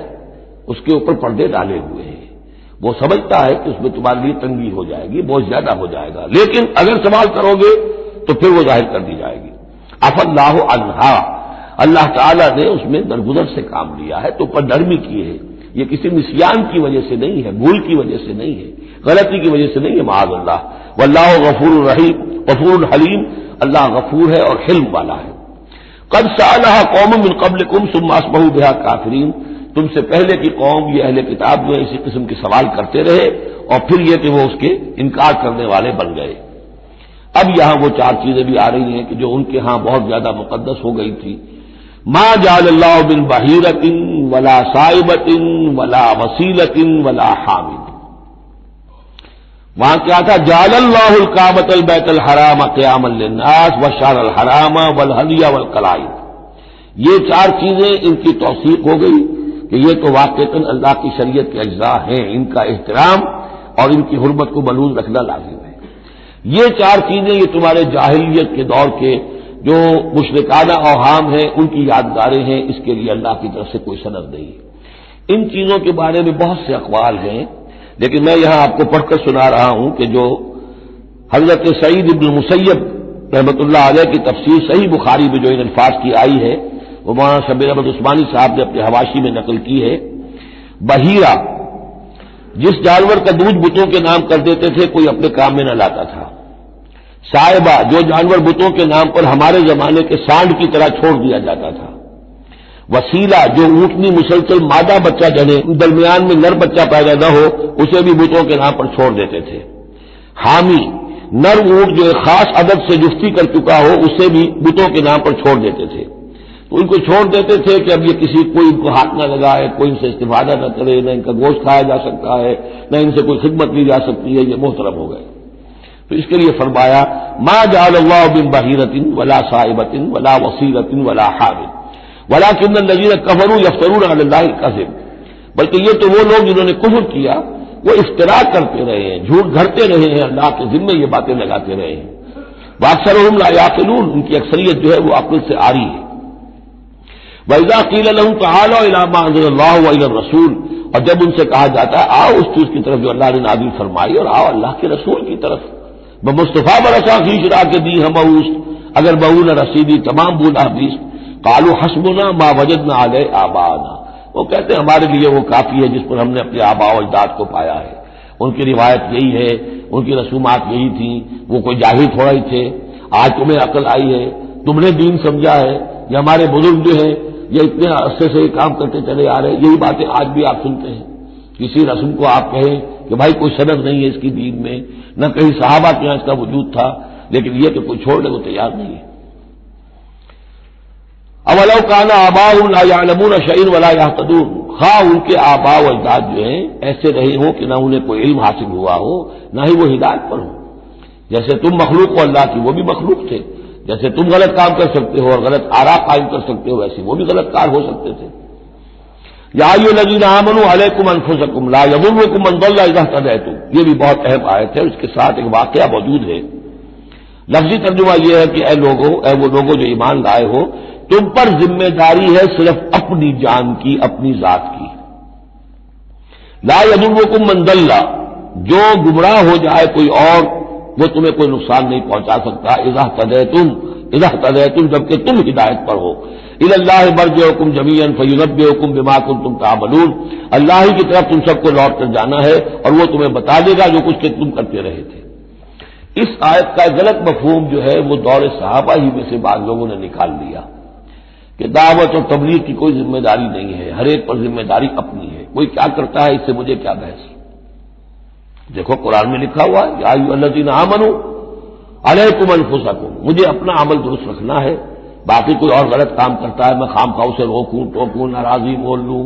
اس کے اوپر پردے ڈالے ہوئے ہیں. وہ سمجھتا ہے کہ اس میں تمہارے لیے تنگی ہو جائے گی، بہت زیادہ ہو جائے گا، لیکن اگر سوال کرو گے تو پھر وہ ظاہر کر دی جائے گی. عفا اللہ عنہا، اللہ تعالیٰ نے اس میں درگزر سے کام لیا ہے، تو پر نرمی کی ہے، یہ کسی نسیان کی وجہ سے نہیں ہے، بھول کی وجہ سے نہیں ہے، غلطی کی وجہ سے نہیں ہے، معاذ اللہ۔ واللہ غفور رحیم غفور حلیم، اللہ غفور ہے اور حلم والا ہے۔ قد سألها قوم من قبلكم ثم اصبحوا بها کافرین، تم سے پہلے کی قوم یہ اہل کتاب جو ہے اسی قسم کے سوال کرتے رہے اور پھر یہ کہ وہ اس کے انکار کرنے والے بن گئے۔ اب یہاں وہ چار چیزیں بھی آ رہی ہیں کہ جو ان کے ہاں بہت زیادہ مقدس ہو گئی تھی۔ ما جعل اللہ من بحیرۃ ولا صائبۃ ولا وسیلۃ ولا حامل، وہاں کیا تھا؟ جعل اللہ الکعبۃ البیت الحرام قیاما للناس والشہر الحرام والہدی والقلائد، یہ چار چیزیں ان کی توثیق ہو گئی کہ یہ تو واقعتاً اللہ کی شریعت کے اجزاء ہیں، ان کا احترام اور ان کی حرمت کو ملحوظ رکھنا لازم ہے۔ یہ چار چیزیں یہ تمہارے جاہلیت کے دور کے جو مشرکانہ اوہام ہیں ان کی یادگاریں ہیں، اس کے لیے اللہ کی طرف سے کوئی سند نہیں۔ ان چیزوں کے بارے میں بہت سے اقوال ہیں، لیکن میں یہاں آپ کو پڑھ کر سنا رہا ہوں کہ جو حضرت سعید ابن مسیب رحمۃ اللہ علیہ کی تفسیر صحیح بخاری میں جو ان الفاظ کی آئی ہے وہ مولانا شبیر احمد عثمانی صاحب نے اپنے حواشی میں نقل کی ہے۔ بحیرہ جس جانور کا دودھ بتوں کے نام کر دیتے تھے کوئی اپنے کام میں نہ لاتا تھا، صائبہ جو جانور بتوں کے نام پر ہمارے زمانے کے سانڈ کی طرح چھوڑ دیا جاتا تھا، وسیلہ جو اونٹنی مسلسل مادہ بچہ جنے درمیان میں نر بچہ پیدا نہ ہو اسے بھی بتوں کے نام پر چھوڑ دیتے تھے، حامی نر اونٹ جو ایک خاص عدد سے جفتی کر چکا ہو اسے بھی بتوں کے نام پر چھوڑ دیتے تھے، تو ان کو چھوڑ دیتے تھے کہ اب یہ کسی کوئی ان کو ہاتھ نہ لگائے، کوئی ان سے استفادہ نہ کرے، نہ ان کا گوشت کھایا جا سکتا ہے، نہ ان سے کوئی خدمت لی جا سکتی ہے، یہ محترم ہو گئے۔ تو اس کے لیے فرمایا ما جعل اللہ من بحیرۃ ولا صائبۃ ولا وسیلۃ ولا حامل ولکن الذین کفروا یفترون علی اللہ الکذب، بلکہ یہ تو وہ لوگ جنہوں نے کفر کیا وہ افترا کرتے رہے ہیں، جھوٹ گھڑتے رہے ہیں، اللہ کے ذمے یہ باتیں لگاتے رہے ہیں۔ واکثرهم لا یعقلون، ان کی اکثریت جو ہے وہ عقل سے عاری ہے۔ وَإِذَا قِيلَ لَهُمْ تَعَالَوْا إِلَىٰ مَا أَنزَلَ اللَّهُ وَإِلَى الرَّسُولِ، اور جب ان سے کہا جاتا ہے آؤ اس چیز کی طرف جو اللہ نے نازل فرمائی اور آؤ اللہ کے رسول کی طرف، بمصطفیٰ برسا خیش را کے دی ہم اوست، اگر بہو نہ رسیدی تمام بولا بیس، قالوا حسبنا ما وجدنا علیہ آباءنا، وہ کہتے ہیں ہمارے لیے وہ کافی ہے جس پر ہم نے اپنے آباء و اجداد کو پایا ہے، ان کی روایت یہی ہے، ان کی رسومات یہی تھیں، وہ کوئی جاہل تھوڑا ہی تھے، آج تمہیں عقل آئی ہے، تم نے دین سمجھا ہے، یہ ہمارے بزرگ جو ہیں یہ اتنے عرصے سے یہ کام کرتے چلے آ رہے ہیں، یہی باتیں آج بھی آپ سنتے ہیں۔ کسی رسم کو آپ کہیں کہ بھائی کوئی سند نہیں ہے اس کی دین میں، نہ کہیں صحابہ کے یہاں اس کا وجود تھا، لیکن یہ کہ کوئی چھوڑنے کو تیار نہیں ہے۔ اولو کان آباؤہم لا یعلمون شیئا ولا یہتدون، خواہ ان کے آباء و اجداد جو ہیں ایسے رہے ہوں کہ نہ انہیں کوئی علم حاصل ہوا ہو نہ ہی وہ ہدایت پر ہو، جیسے تم مخلوق ہو اللہ کی، وہ بھی مخلوق تھے، جیسے تم غلط کام کر سکتے ہو اور غلط آراء قائم کر سکتے ہو ویسے وہ بھی غلط کار ہو سکتے تھے۔ یا ایھا الذین آمنوا علیکم انفسکم لا یضرکم من ضل اذا اہتدیتم، یہ بھی بہت اہم آیت ہے، اس کے ساتھ ایک واقعہ موجود ہے۔ لفظی ترجمہ یہ ہے کہ اے لوگوں، اے وہ لوگوں جو ایمان لائے ہو، تم پر ذمہ داری ہے صرف اپنی جان کی، اپنی ذات کی۔ لا یضرکم من ضل، جو گمراہ ہو جائے کوئی اور وہ تمہیں کوئی نقصان نہیں پہنچا سکتا، اذا اہتدیتم جبکہ تم ہدایت پر ہو۔ الی اللہ مرجعکم جمیعا فینبئکم بما کنتم تعملون، اللہ ہی کی طرف تم سب کو لوٹ کر جانا ہے اور وہ تمہیں بتا دے گا جو کچھ کہ تم کرتے رہے تھے۔ اس آیت کا غلط مفہوم جو ہے وہ دور صحابہ ہی میں سے بعض لوگوں نے نکال لیا کہ دعوت اور تبلیغ کی کوئی ذمہ داری نہیں ہے، ہر ایک پر ذمہ داری اپنی ہے، کوئی کیا کرتا ہے اس سے مجھے کیا بحث۔ دیکھو قرآن میں لکھا ہوا ہے یا ایھا الذین آمنوا علیکم انفسکم، مجھے اپنا عمل درست رکھنا ہے، باقی کوئی اور غلط کام کرتا ہے میں خام خواہ اسے روکوں ٹوکوں ناراضی بول لوں،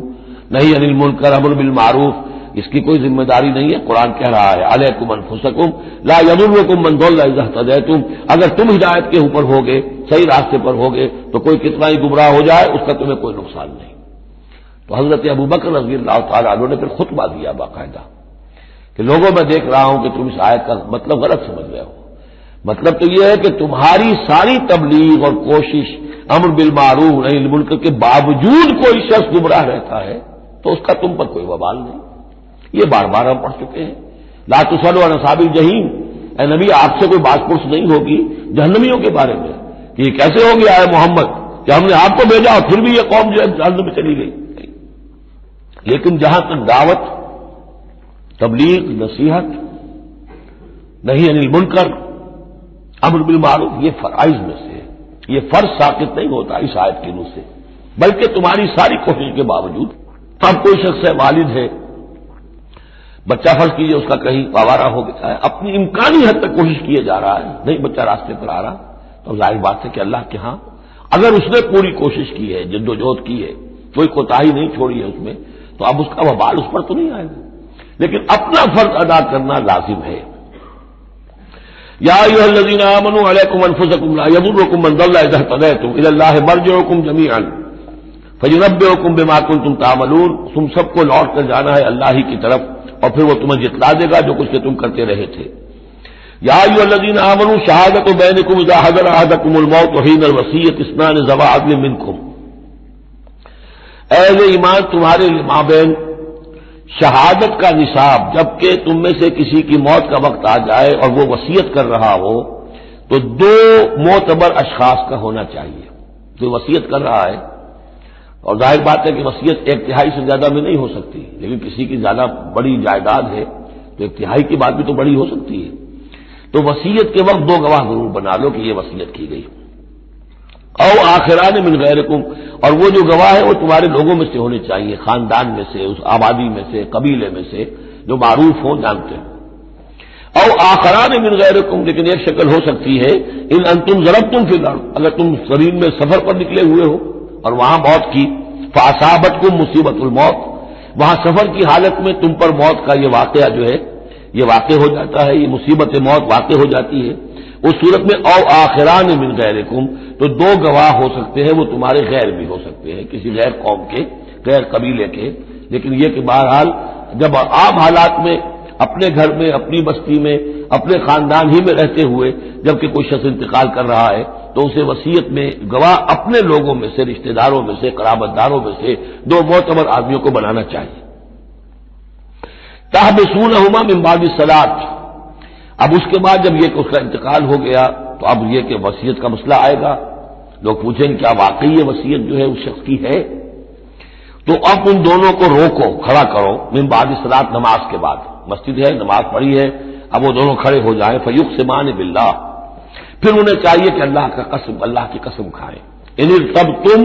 نہیں عن المنکر امر بالمعروف، اس کی کوئی ذمہ داری نہیں ہے۔ قرآن کہہ رہا ہے علیکم انفسکم لا یضرکم من ضل اذا اہتدیتم، اگر تم ہدایت کے اوپر ہوگے، صحیح راستے پر ہوگے تو کوئی کتنا ہی گمراہ ہو جائے اس کا تمہیں کوئی نقصان نہیں۔ تو حضرت ابوبکر رضی اللہ تعالیٰ عنہ نے پھر خطبہ دیا باقاعدہ کہ لوگوں میں دیکھ رہا ہوں کہ تم اس آیت کا مطلب غلط سمجھ رہے ہو، مطلب تو یہ ہے کہ تمہاری ساری تبلیغ اور کوشش امر بالمعروف نہی عن المنکر کے باوجود کوئی شخص گمراہ رہتا ہے تو اس کا تم پر کوئی وبال نہیں۔ یہ بار بار ہم پڑھ چکے ہیں، لا تصلوا علی اصحاب الجحیم، اے نبی آپ سے کوئی باز پرس نہیں ہوگی جہنمیوں کے بارے میں کہ یہ کیسے ہو گیا ہے محمد کہ ہم نے آپ کو بھیجا اور پھر بھی یہ قوم جو ہے جہنم میں چلی گئی. لیکن جہاں تک دعوت، تبلیغ، نصیحت، نہی عن المنکر، امر بالمعروف، یہ فرائض میں سے ہے. یہ فرض ساقط نہیں ہوتا اس آیت کی روح سے، بلکہ تمہاری ساری کوشش کے باوجود. اب کوئی شخص ہے، والد ہے، بچہ فرض کیجیے اس کا کہیں آوارہ ہو گیا ہے، اپنی امکانی حد تک کوشش کیے جا رہا ہے، نہیں بچہ راستے پر آ رہا، تو ظاہر بات ہے کہ اللہ کے ہاں اگر اس نے پوری کوشش کی ہے، جدوجہد کی ہے، کوئی کوتاہی نہیں چھوڑی ہے اس میں، تو اب اس کا وبال اس پر تو نہیں آئے گا. لیکن اپنا فرض ادا کرنا لازم ہے. یا ایھا الذین آمنوا علیکم انفسکم لا یضرکم من ضل اذا اهتدیتم الی اللہ مرجعکم جمیعا فینبئکم بما کنتم تعملون. تم سب کو لوٹ کر جانا ہے اللہ ہی کی طرف، اور پھر وہ تمہیں جتلا دے گا جو کچھ کہ تم کرتے رہے تھے. یا ایھا الذین آمنوا شہادۃ بینکم اذا حضر احدکم الموت حین الوصیۃ اثنان ذوی عدل منکم. اہل ایمان تمہارے مابین شہادت کا نصاب، جبکہ تم میں سے کسی کی موت کا وقت آ جائے اور وہ وصیت کر رہا ہو، تو دو معتبر اشخاص کا ہونا چاہیے. جو وصیت کر رہا ہے، اور ظاہر بات ہے کہ وصیت ایک تہائی سے زیادہ میں نہیں ہو سکتی، لیکن کسی کی زیادہ بڑی جائیداد ہے تو ایک تہائی کی بات بھی تو بڑی ہو سکتی ہے. تو وصیت کے وقت دو گواہ ضرور بنا لو کہ یہ وصیت کی گئی. او آخران من غیرکم، اور وہ جو گواہ ہے وہ تمہارے لوگوں میں سے ہونے چاہیے، خاندان میں سے، اس آبادی میں سے، قبیلے میں سے، جو معروف ہوں، جانتے ہیں. او آخران من غیرکم، لیکن ایک شکل ہو سکتی ہے ان انتم ضربتم فی الارض، اگر تم زمین میں سفر پر نکلے ہوئے ہو اور وہاں موت کی، فاصابتکم مصیبت الموت، وہاں سفر کی حالت میں تم پر موت کا یہ واقعہ جو ہے یہ واقع ہو جاتا ہے، یہ مصیبت موت واقع ہو جاتی ہے. اس صورت میں او آخران من غیرکم، تو دو گواہ ہو سکتے ہیں، وہ تمہارے غیر بھی ہو سکتے ہیں، کسی غیر قوم کے، غیر قبیلے کے. لیکن یہ کہ بہرحال جب عام حالات میں اپنے گھر میں، اپنی بستی میں، اپنے خاندان ہی میں رہتے ہوئے جبکہ کوئی شخص انتقال کر رہا ہے، تو اسے وصیت میں گواہ اپنے لوگوں میں سے، رشتہ داروں میں سے، قرابت داروں میں سے دو معتبر آدمیوں کو بنانا چاہیے. تحبسونہما من بعد الصلاۃ، اب اس کے بعد جب یہ کہ اس کا انتقال ہو گیا تو اب یہ کہ وصیت کا مسئلہ آئے گا. لوگ پوچھیں کیا واقعی یہ وصیت جو ہے اس شخص کی ہے؟ تو اب ان دونوں کو روکو، کھڑا کرو، من بعد الصلاۃ، نماز کے بعد. مسجد ہے، نماز پڑھی ہے، اب وہ دونوں کھڑے ہو جائیں. فیقسمان باللہ، پھر انہیں چاہیے کہ اللہ کی قسم کھائیں. ان تب تم،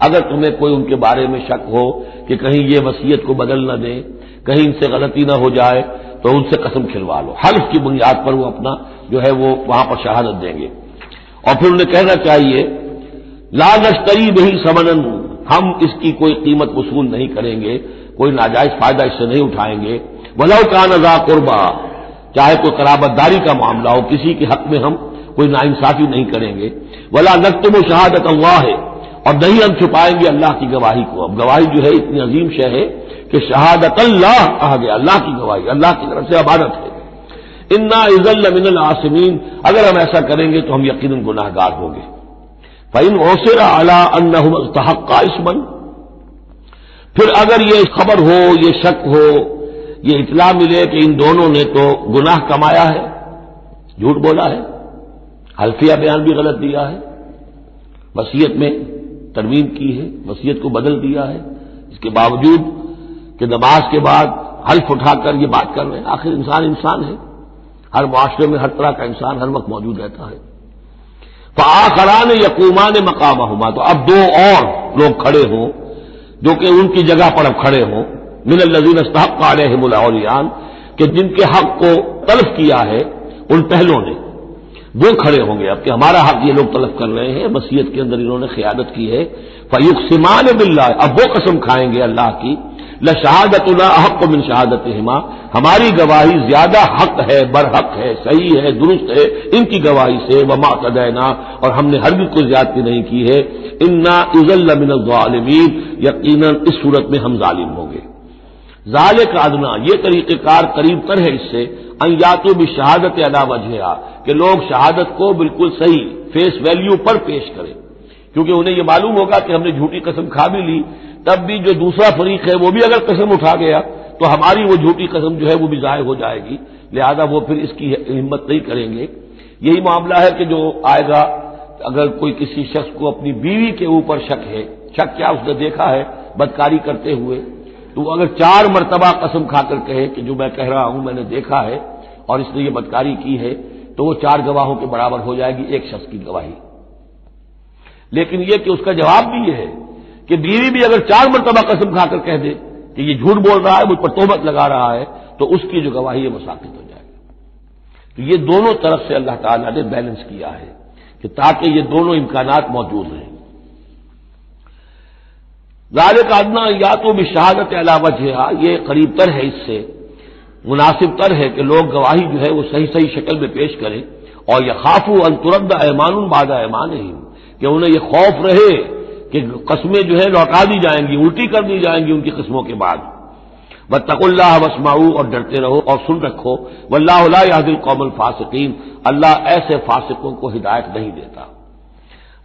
اگر تمہیں کوئی ان کے بارے میں شک ہو کہ کہیں یہ وصیت کو بدل نہ دیں، کہیں ان سے غلطی نہ ہو جائے، تو ان سے قسم کھلوا لو. حلف کی بنیاد پر وہ اپنا جو ہے وہ وہاں پر شہادت دیں گے. اور پھر انہیں کہنا چاہیے لا نشتری بہ ثمنا، ہم اس کی کوئی قیمت وصول نہیں کریں گے، کوئی ناجائز فائدہ اس سے نہیں اٹھائیں گے. ولو کان ذا قربا، چاہے کوئی قرابت داری کا معاملہ ہو، کسی کے حق میں ہم کوئی ناانصافی نہیں کریں گے. ولا نکتم شہادت اللہ، اور نہیں ہم چھپائیں گے اللہ کی گواہی کو. اب گواہی جو ہے اتنی عظیم شے ہے کہ شہادت اللہ کہا گیا، اللہ کی گواہی، اللہ کی طرف سے امانت ہے. انا اذا لمن العاصمین، اگر ہم ایسا کریں گے تو ہم یقیناً گناہ گار ہوں گے. فإن عثر على انهما استحقا اسما، پھر اگر یہ خبر ہو، یہ شک ہو، یہ اطلاع ملے کہ ان دونوں نے تو گناہ کمایا ہے، جھوٹ بولا ہے، حلفیہ بیان بھی غلط دیا ہے، وصیت میں ترمیم کی ہے، وصیت کو بدل دیا ہے، اس کے باوجود کہ نماز کے بعد حلف اٹھا کر یہ بات کر رہے ہیں. آخر انسان ہے، ہر معاشرے میں ہر طرح کا انسان ہر وقت موجود رہتا ہے. فآخران یقومان مقامہما، تو اب دو اور لوگ کھڑے ہوں جو کہ ان کی جگہ پر اب کھڑے ہوں، من الذین استحق علیہم الاولیان، کہ جن کے حق کو تلف کیا ہے ان پہلوں نے، وہ کھڑے ہوں گے اب کہ ہمارا حق یہ لوگ تلف کر رہے ہیں، وصیت کے اندر انہوں نے خیانت کی ہے. فیقسمان باللہ، اب وہ قسم کھائیں گے اللہ کی، لشہادتنا احق من شہادتہما، ہماری گواہی زیادہ حق ہے، برحق ہے، صحیح ہے، درست ہے ان کی گواہی سے. وما اعتدینا، اور ہم نے ہرگز کوئی زیادتی نہیں کی ہے. انا اذا لمن الظالمین، یقیناً اس صورت میں ہم ظالم ہوں گے. ذالک ادنا، یہ طریقہ کار قریب تر ہے اس سے، ان یاتوا بشہادت علی وجہہا، کہ لوگ شہادت کو بالکل صحیح فیس ویلیو پر پیش کریں. کیونکہ انہیں یہ معلوم ہوگا کہ ہم نے جھوٹی قسم کھا بھی لی، تب بھی جو دوسرا فریق ہے وہ بھی اگر قسم اٹھا گیا تو ہماری وہ جھوٹی قسم جو ہے وہ بھی ضائع ہو جائے گی، لہذا وہ پھر اس کی ہمت نہیں کریں گے. یہی معاملہ ہے کہ جو آئے گا اگر کوئی کسی شخص کو اپنی بیوی کے اوپر شک ہے، شک کیا اس نے دیکھا ہے بدکاری کرتے ہوئے، تو وہ اگر 4 مرتبہ قسم کھا کر کہے کہ جو میں کہہ رہا ہوں میں نے دیکھا ہے اور اس نے یہ بدکاری کی ہے، تو وہ 4 گواہوں کے برابر ہو جائے گی ایک شخص کی گواہی۔ لیکن یہ کہ اس کا جواب بھی یہ ہے کہ بیوی بھی اگر 4 مرتبہ قسم کھا کر کہہ دے کہ یہ جھوٹ بول رہا ہے، مجھ پر تہمت لگا رہا ہے، تو اس کی جو گواہی ہے وہ ساقط ہو جائے گی۔ تو یہ دونوں طرف سے اللہ تعالیٰ نے بیلنس کیا ہے کہ تاکہ یہ دونوں امکانات موجود رہیں۔ ذالک ادنیٰ یا تو بشہادت علی وجہہا، یہ قریب تر ہے، اس سے مناسب تر ہے کہ لوگ گواہی جو ہے وہ صحیح شکل میں پیش کریں، اور یخافوا ان ترد ایمان بعد ایمانہم، کہ انہیں یہ خوف رہے کہ قسمیں جو ہے لوٹا دی جائیں گی، الٹی کر دی جائیں گی ان کی قسموں کے بعد۔ واتقوا اللہ واسمعوا، اور ڈرتے رہو اور سن رکھو، واللہ لا یہدی القوم الفاسقین، اللہ ایسے فاسقوں کو ہدایت نہیں دیتا۔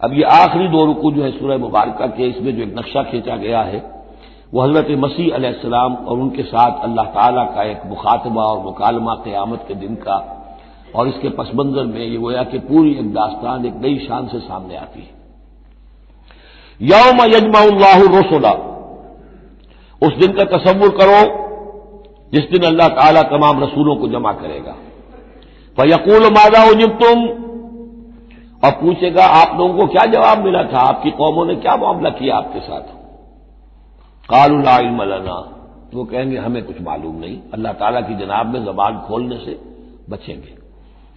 اب یہ آخری 2 رکوع جو ہے سورہ مبارکہ کے، اس میں جو ایک نقشہ کھینچا گیا ہے وہ حضرت مسیح علیہ السلام اور ان کے ساتھ اللہ تعالیٰ کا ایک مخاطبہ اور مکالمہ قیامت کے دن کا، اور اس کے پس منظر میں یہ گویا کہ پوری ایک داستان ایک نئی شان سے سامنے آتی ہے۔ یوم یجمع اللہ الرسل، اس دن کا تصور کرو جس دن اللہ تعالیٰ تمام رسولوں کو جمع کرے گا۔ فیقول ماذا اجبتم، اور پوچھے گا آپ لوگوں کو کیا جواب ملا تھا، آپ کی قوموں نے کیا معاملہ کیا آپ کے ساتھ۔ قالوا لا علم لنا، وہ کہیں گے ہمیں کچھ معلوم نہیں، اللہ تعالیٰ کی جناب میں زبان کھولنے سے بچیں گے۔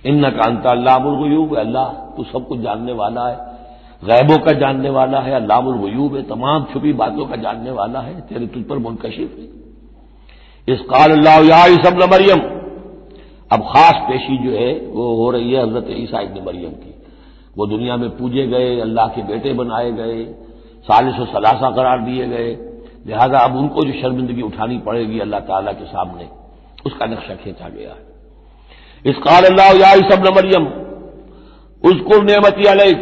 انک انت علام الغیوب، اللہ تو سب کچھ جاننے والا ہے، غیبوں کا جاننے والا ہے، علام الغیوب ہے، تمام چھپی باتوں کا جاننے والا ہے، تیرے تجھ پر منکشف ہے۔ اذ قال اللہ یا عیسی ابن مریم، اب خاص پیشی جو ہے وہ ہو رہی ہے حضرت عیسیٰ ابن مریم کی۔ وہ دنیا میں پوجے گئے، اللہ کے بیٹے بنائے گئے، ثالث و ثلاثہ قرار دیے گئے، لہذا اب ان کو جو شرمندگی اٹھانی پڑے گی اللہ تعالیٰ کے سامنے، اس کا نقشہ کھینچا گیا ہے۔ اذ قال اللہ یا عیسی ابن مریم اذکر نعمتی علیک،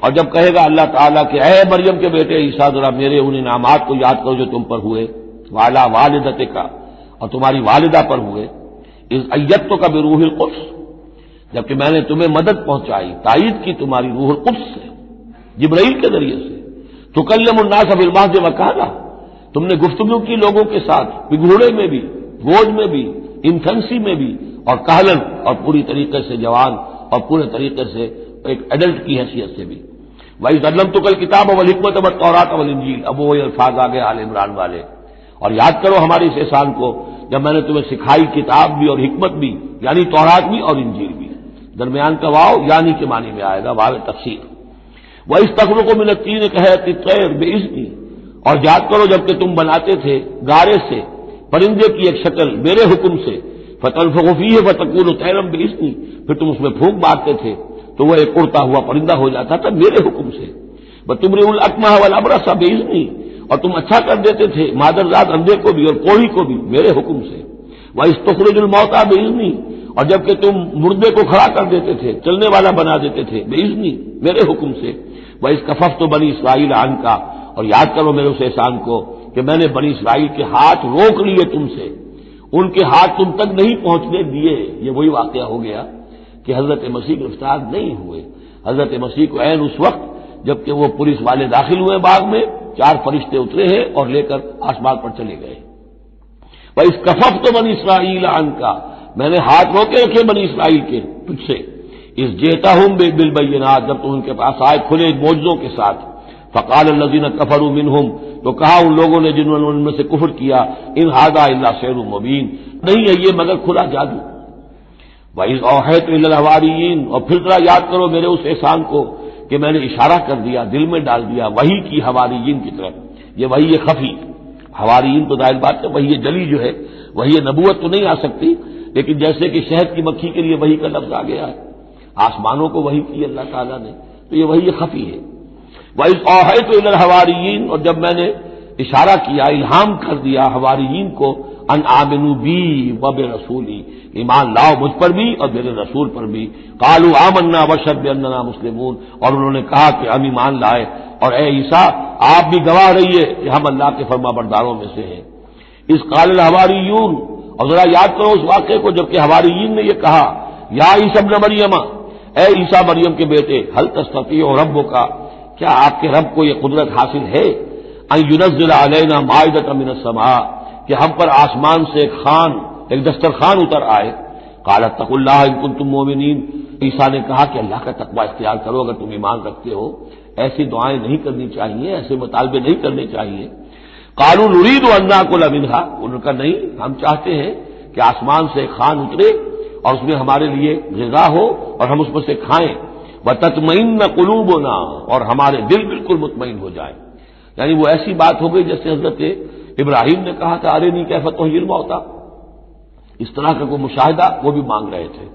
اور جب کہے گا اللہ تعالیٰ کہ اے مریم کے بیٹے عیسیٰ ذرا میرے ان انعامات کو یاد کرو جو تم پر ہوئے، وعلی والدتک، اور تمہاری والدہ پر ہوئے، اذ ایدتک بروح القدس، جبکہ میں نے تمہیں مدد پہنچائی، تائید کی تمہاری روح القدس سے، جبرائیل کے ذریعے سے، تکلم الناس بالمہد وکہلا، تم نے گفتگو کی لوگوں کے ساتھ، بگھوڑے میں بھی، گوج میں بھی، انفنسی میں بھی، اور کہلن، اور پوری طریقے سے جوان اور پورے طریقے سے ایک ایڈلٹ کی حیثیت سے بھی۔ وَإِذْ عَلَّمْتُكَ الْكِتَابَ وَالْحِكْمَةَ وَالتَّوْرَاةَ وَالْإِنْجِيلَ، اب وہی الفاظ آگے آل عمران والے، اور یاد کرو ہمارے اس احسان کو جب میں نے تمہیں سکھائی کتاب بھی اور حکمت بھی، یعنی تورات بھی اور انجیل بھی، درمیان کا واو یعنی کے معنی میں آئے گا، واو تفسیر۔ وَإِذْ تَخْلُقُ مِنَ الطِّينِ كَهَيْئَةِ الطَّيْرِ بِإِذْنِي، اور یاد کرو جبکہ تم بناتے تھے گارے سے پرندے کی ایک شکل میرے حکم سے، فَتَنفُخُ فِيهِ فَتَكُونُ طَيْرًا بِإِذْنِي، پھر تم اس میں پھونک مارتے تھے تو وہ ایک اڑتا ہوا پرندہ ہو جاتا تھا میرے حکم سے۔ وَتُبْرِئُ الْأَكْمَحَ وَالْأَبْرَصَ بِإِذْنِي، اور تم اچھا کر دیتے تھے مادرزاد اندھے کو بھی اور کوڑھی کو بھی میرے حکم سے۔ وَإِذْ تُخْرِجُ الْمَوْتَىٰ بِإِذْنِي، اور جبکہ تم مردے کو کھڑا کر دیتے تھے، چلنے والا بنا دیتے تھے، بِإِذْنِي، میرے حکم سے۔ وَإِذْ كَفَفْتُ بَنِي إِسْرَائِيلَ عَنْكَ، اور یاد کرو میرے اس احسان کو کہ میں نے بنی اسرائیل کے ہاتھ روک لیے تم سے، ان کے ہاتھ تم تک نہیں پہنچنے دیے۔ یہ وہی واقعہ ہو گیا کہ حضرت مسیح گرفتار نہیں ہوئے، حضرت مسیح کو عین اس وقت جبکہ وہ پولیس والے داخل ہوئے باغ میں، 4 فرشتے اترے ہیں اور لے کر آسمان پر چلے گئے۔ وَإِذْ كَفَفْتُ بَنِي إِسْرَائِيلَ عَنْكَ، میں نے ہاتھ روکے رکھے بنی اسرائیل کے تجھ سے، اِذْ جِئْتَهُم بِالْبَيِّنَاتِ، جب تم ان کے پاس آئے کھلے معجزوں کے ساتھ۔ فقال الذين كفروا منهم، تو کہا ان لوگوں نے جنہوں نے ان میں سے کفر کیا، ان هذا الا سحر مبين، نہیں ہے یہ مگر کھلا جادو۔ وَإِذْ أَوْحَيْتُ إِلَى الْحَوَارِيِّينَ، اور پھر ذرا یاد کرو میرے اس احسان کو کہ میں نے اشارہ کر دیا، دل میں ڈال دیا وحی کی حواریین کی طرف۔ یہ وحی خفی، حواریین تو ظاہر بات ہے وحی جلی جو ہے، وحی نبوت تو نہیں آ سکتی، لیکن جیسے کہ شہد کی مکھی کے لیے وحی کا لفظ آ گیا ہے، آسمانوں کو وحی کی اللہ تعالیٰ نے، تو یہ وحی خفی ہے۔ وَإِذْ أَوْحَيْتُ إِلَى الْحَوَارِيِّينَ، اور جب میں نے اشارہ کیا، الہام کر دیا حواریین کو، ان آمنوا بی وبرسولی، ایمان لاؤ مجھ پر بھی اور میرے رسول پر بھی۔ قالوا آمنا واشهد بأننا مسلمون، اور انہوں نے کہا کہ ہم ایمان لائے، اور اے عیسیٰ آپ بھی گواہ رہیے کہ ہم اللہ کے فرما برداروں میں سے ہیں۔ اذ قال الحواریون، اور ذرا یاد کرو اس واقعے کو جبکہ حواریین نے یہ کہا، یا عیسی ابن مریم، اے عیسیٰ مریم کے بیٹے، حل تستطیع ربک، کیا آپ کے رب کو یہ قدرت حاصل ہے ان ينزل علینا مائدۃ من السماء، کہ ہم پر آسمان سے ایک دسترخوان اتر آئے؟ قال اتقوا اللہ ان کنتم مؤمنین، عیسیٰ نے کہا کہ اللہ کا تقوی اختیار کرو اگر تم ایمان رکھتے ہو، ایسی دعائیں نہیں کرنی چاہیے، ایسے مطالبے نہیں کرنے چاہیے۔ قالوا نريد ان ناكل منها، انہوں نے کہا نہیں، ہم چاہتے ہیں کہ آسمان سے خوان اترے اور اس میں ہمارے لیے غذا ہو اور ہم اس میں سے کھائیں، وتطمئن قلوبنا، اور ہمارے دل بالکل مطمئن ہو جائیں۔ یعنی وہ ایسی بات ہو گئی جیسے حضرت ابراہیم نے کہا تھا ارنی کیف تحیی الموتیٰ، اس طرح کا کوئی مشاہدہ وہ بھی مانگ رہے تھے۔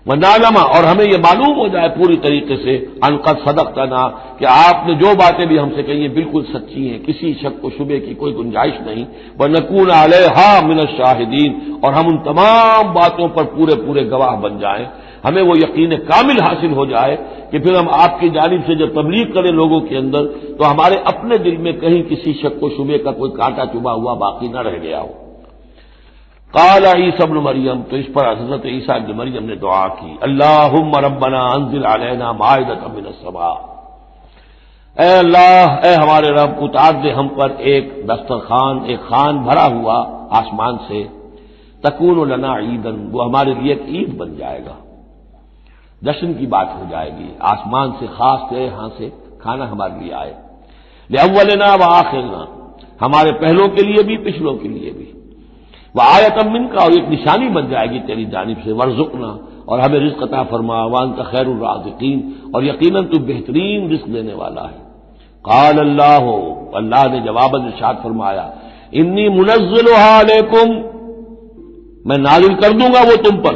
ونعلم، اور ہمیں یہ معلوم ہو جائے پوری طریقے سے ان قد صدقتنا، کہ آپ نے جو باتیں بھی ہم سے کہی ہیں بالکل سچی ہیں، کسی شک و شبے کی کوئی گنجائش نہیں۔ ونکون علیہا من الشاہدین، اور ہم ان تمام باتوں پر پورے گواہ بن جائیں، ہمیں وہ یقین کامل حاصل ہو جائے کہ پھر ہم آپ کی جانب سے جب تبلیغ کریں لوگوں کے اندر تو ہمارے اپنے دل میں کہیں کسی شک و شبے کا کوئی کانٹا چبھا ہوا باقی نہ رہ گیا ہو۔ قال عیسی ابن مریم، تو اس پر حضرت عیسیٰ ابن مریم نے دعا کی، اللہم ربنا انزل علینا مائدۃ من السماء، اے اللہ، اے ہمارے رب، اتار دے ہم پر ایک دسترخوان، ایک خوان بھرا ہوا آسمان سے، تکون لنا عیدن، وہ ہمارے لیے ایک عید بن جائے گا، جشن کی بات ہو جائے گی، آسمان سے خاص سے یہاں سے کھانا ہمارے لیے آئے، لأولنا وآخرنا، ہمارے پہلوں کے لیے بھی پچھلوں کے لیے بھی، وآیۃ منک، اور ایک نشانی بن جائے گی تیری جانب سے، وارزقنا، اور ہمیں رزق عطا فرما، وانت خیر الرازقین، اور یقیناً تو بہترین رزق دینے والا ہے۔ قال اللہ، اللہ نے جواباً ارشاد فرمایا، انی منزلها علیکم، میں نازل کر دوں گا وہ تم پر،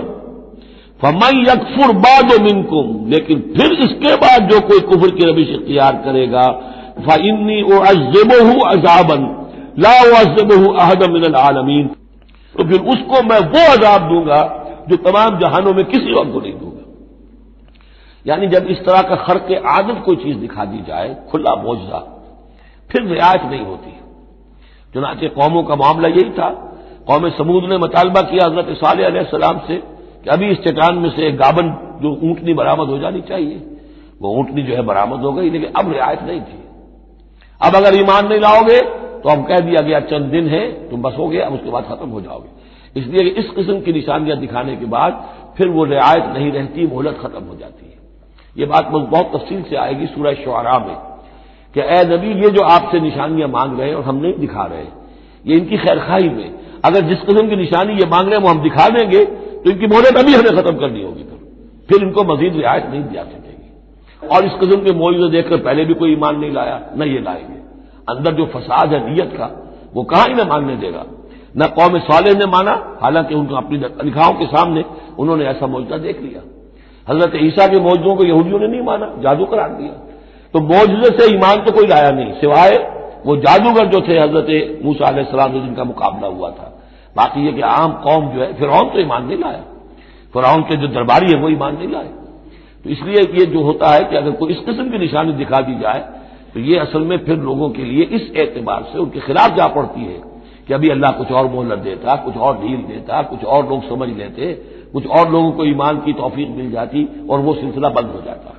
فمن یکفر بعد منکم، لیکن پھر اس کے بعد جو کوئی کفر کی روش اختیار کرے گا، فانی اعذبہ عذابا لا اعذبہ احدا من العالمین، تو پھر اس کو میں وہ عذاب دوں گا جو تمام جہانوں میں کسی اور کو نہیں دوں گا۔ یعنی جب اس طرح کا خرق عادت کوئی چیز دکھا دی جائے، کھلا معجزہ، پھر رعایت نہیں ہوتی۔ چنانچہ قوموں کا معاملہ یہی تھا، قوم سمود نے مطالبہ کیا حضرت صالح علیہ السلام سے کہ ابھی اس چٹان میں سے ایک گابن جو اونٹنی برآمد ہو جانی چاہیے، وہ اونٹنی جو ہے برآمد ہو گئی، لیکن اب رعایت نہیں تھی۔ اب اگر ایمان نہیں لاؤ گے تو اب کہہ دیا گیا چند دن ہے تم بس ہو گے، اب اس کے بعد ختم ہو جاؤ گے۔ اس لیے کہ اس قسم کی نشانیاں دکھانے کے بعد پھر وہ رعایت نہیں رہتی، مہلت ختم ہو جاتی ہے۔ یہ بات بہت تفصیل سے آئے گی سورہ شعراء میں کہ اے نبی، یہ جو آپ سے نشانیاں مانگ رہے ہیں اور ہم نہیں دکھا رہے، یہ ان کی خیر خواہی میں، اگر جس قسم کی نشانی یہ مانگ رہے ہیں وہ ہم دکھا دیں گے تو ان کی مہلت ابھی ہمیں ختم کرنی ہوگی، پھر ان کو مزید رعایت نہیں دیا سکے گی۔ اور اس قسم کے معجزے دیکھ کر پہلے بھی کوئی ایمان نہیں لایا، نہ یہ لائیں گے۔ اندر جو فساد ہے نیت کا، وہ کہاں انہیں ماننے دے گا۔ نہ قوم صالح نے مانا، حالانکہ ان کو اپنی نگاہوں کے سامنے انہوں نے ایسا معجزہ دیکھ لیا۔ حضرت عیسیٰ کے معجزوں کو یہودیوں نے نہیں مانا، جادو قرار دیا۔ تو معجزے سے ایمان تو کوئی لایا نہیں، سوائے وہ جادوگر جو تھے حضرت موسیٰ علیہ السلام سے جن کا مقابلہ ہوا تھا۔ باقی یہ کہ عام قوم جو ہے، فرعون تو ایمان نہیں لایا، فرعون کے جو درباری ہے وہ ایمان نہیں لائے۔ تو اس لیے یہ جو ہوتا ہے کہ اگر کوئی اس قسم کی نشانی دکھا دی جائے تو یہ اصل میں پھر لوگوں کے لیے اس اعتبار سے ان کے خلاف جا پڑتی ہے کہ ابھی اللہ کچھ اور مہلت دیتا، کچھ اور ڈھیل دیتا، کچھ اور لوگ سمجھ لیتے، کچھ اور لوگوں کو ایمان کی توفیق مل جاتی اور وہ سلسلہ بند ہو جاتا۔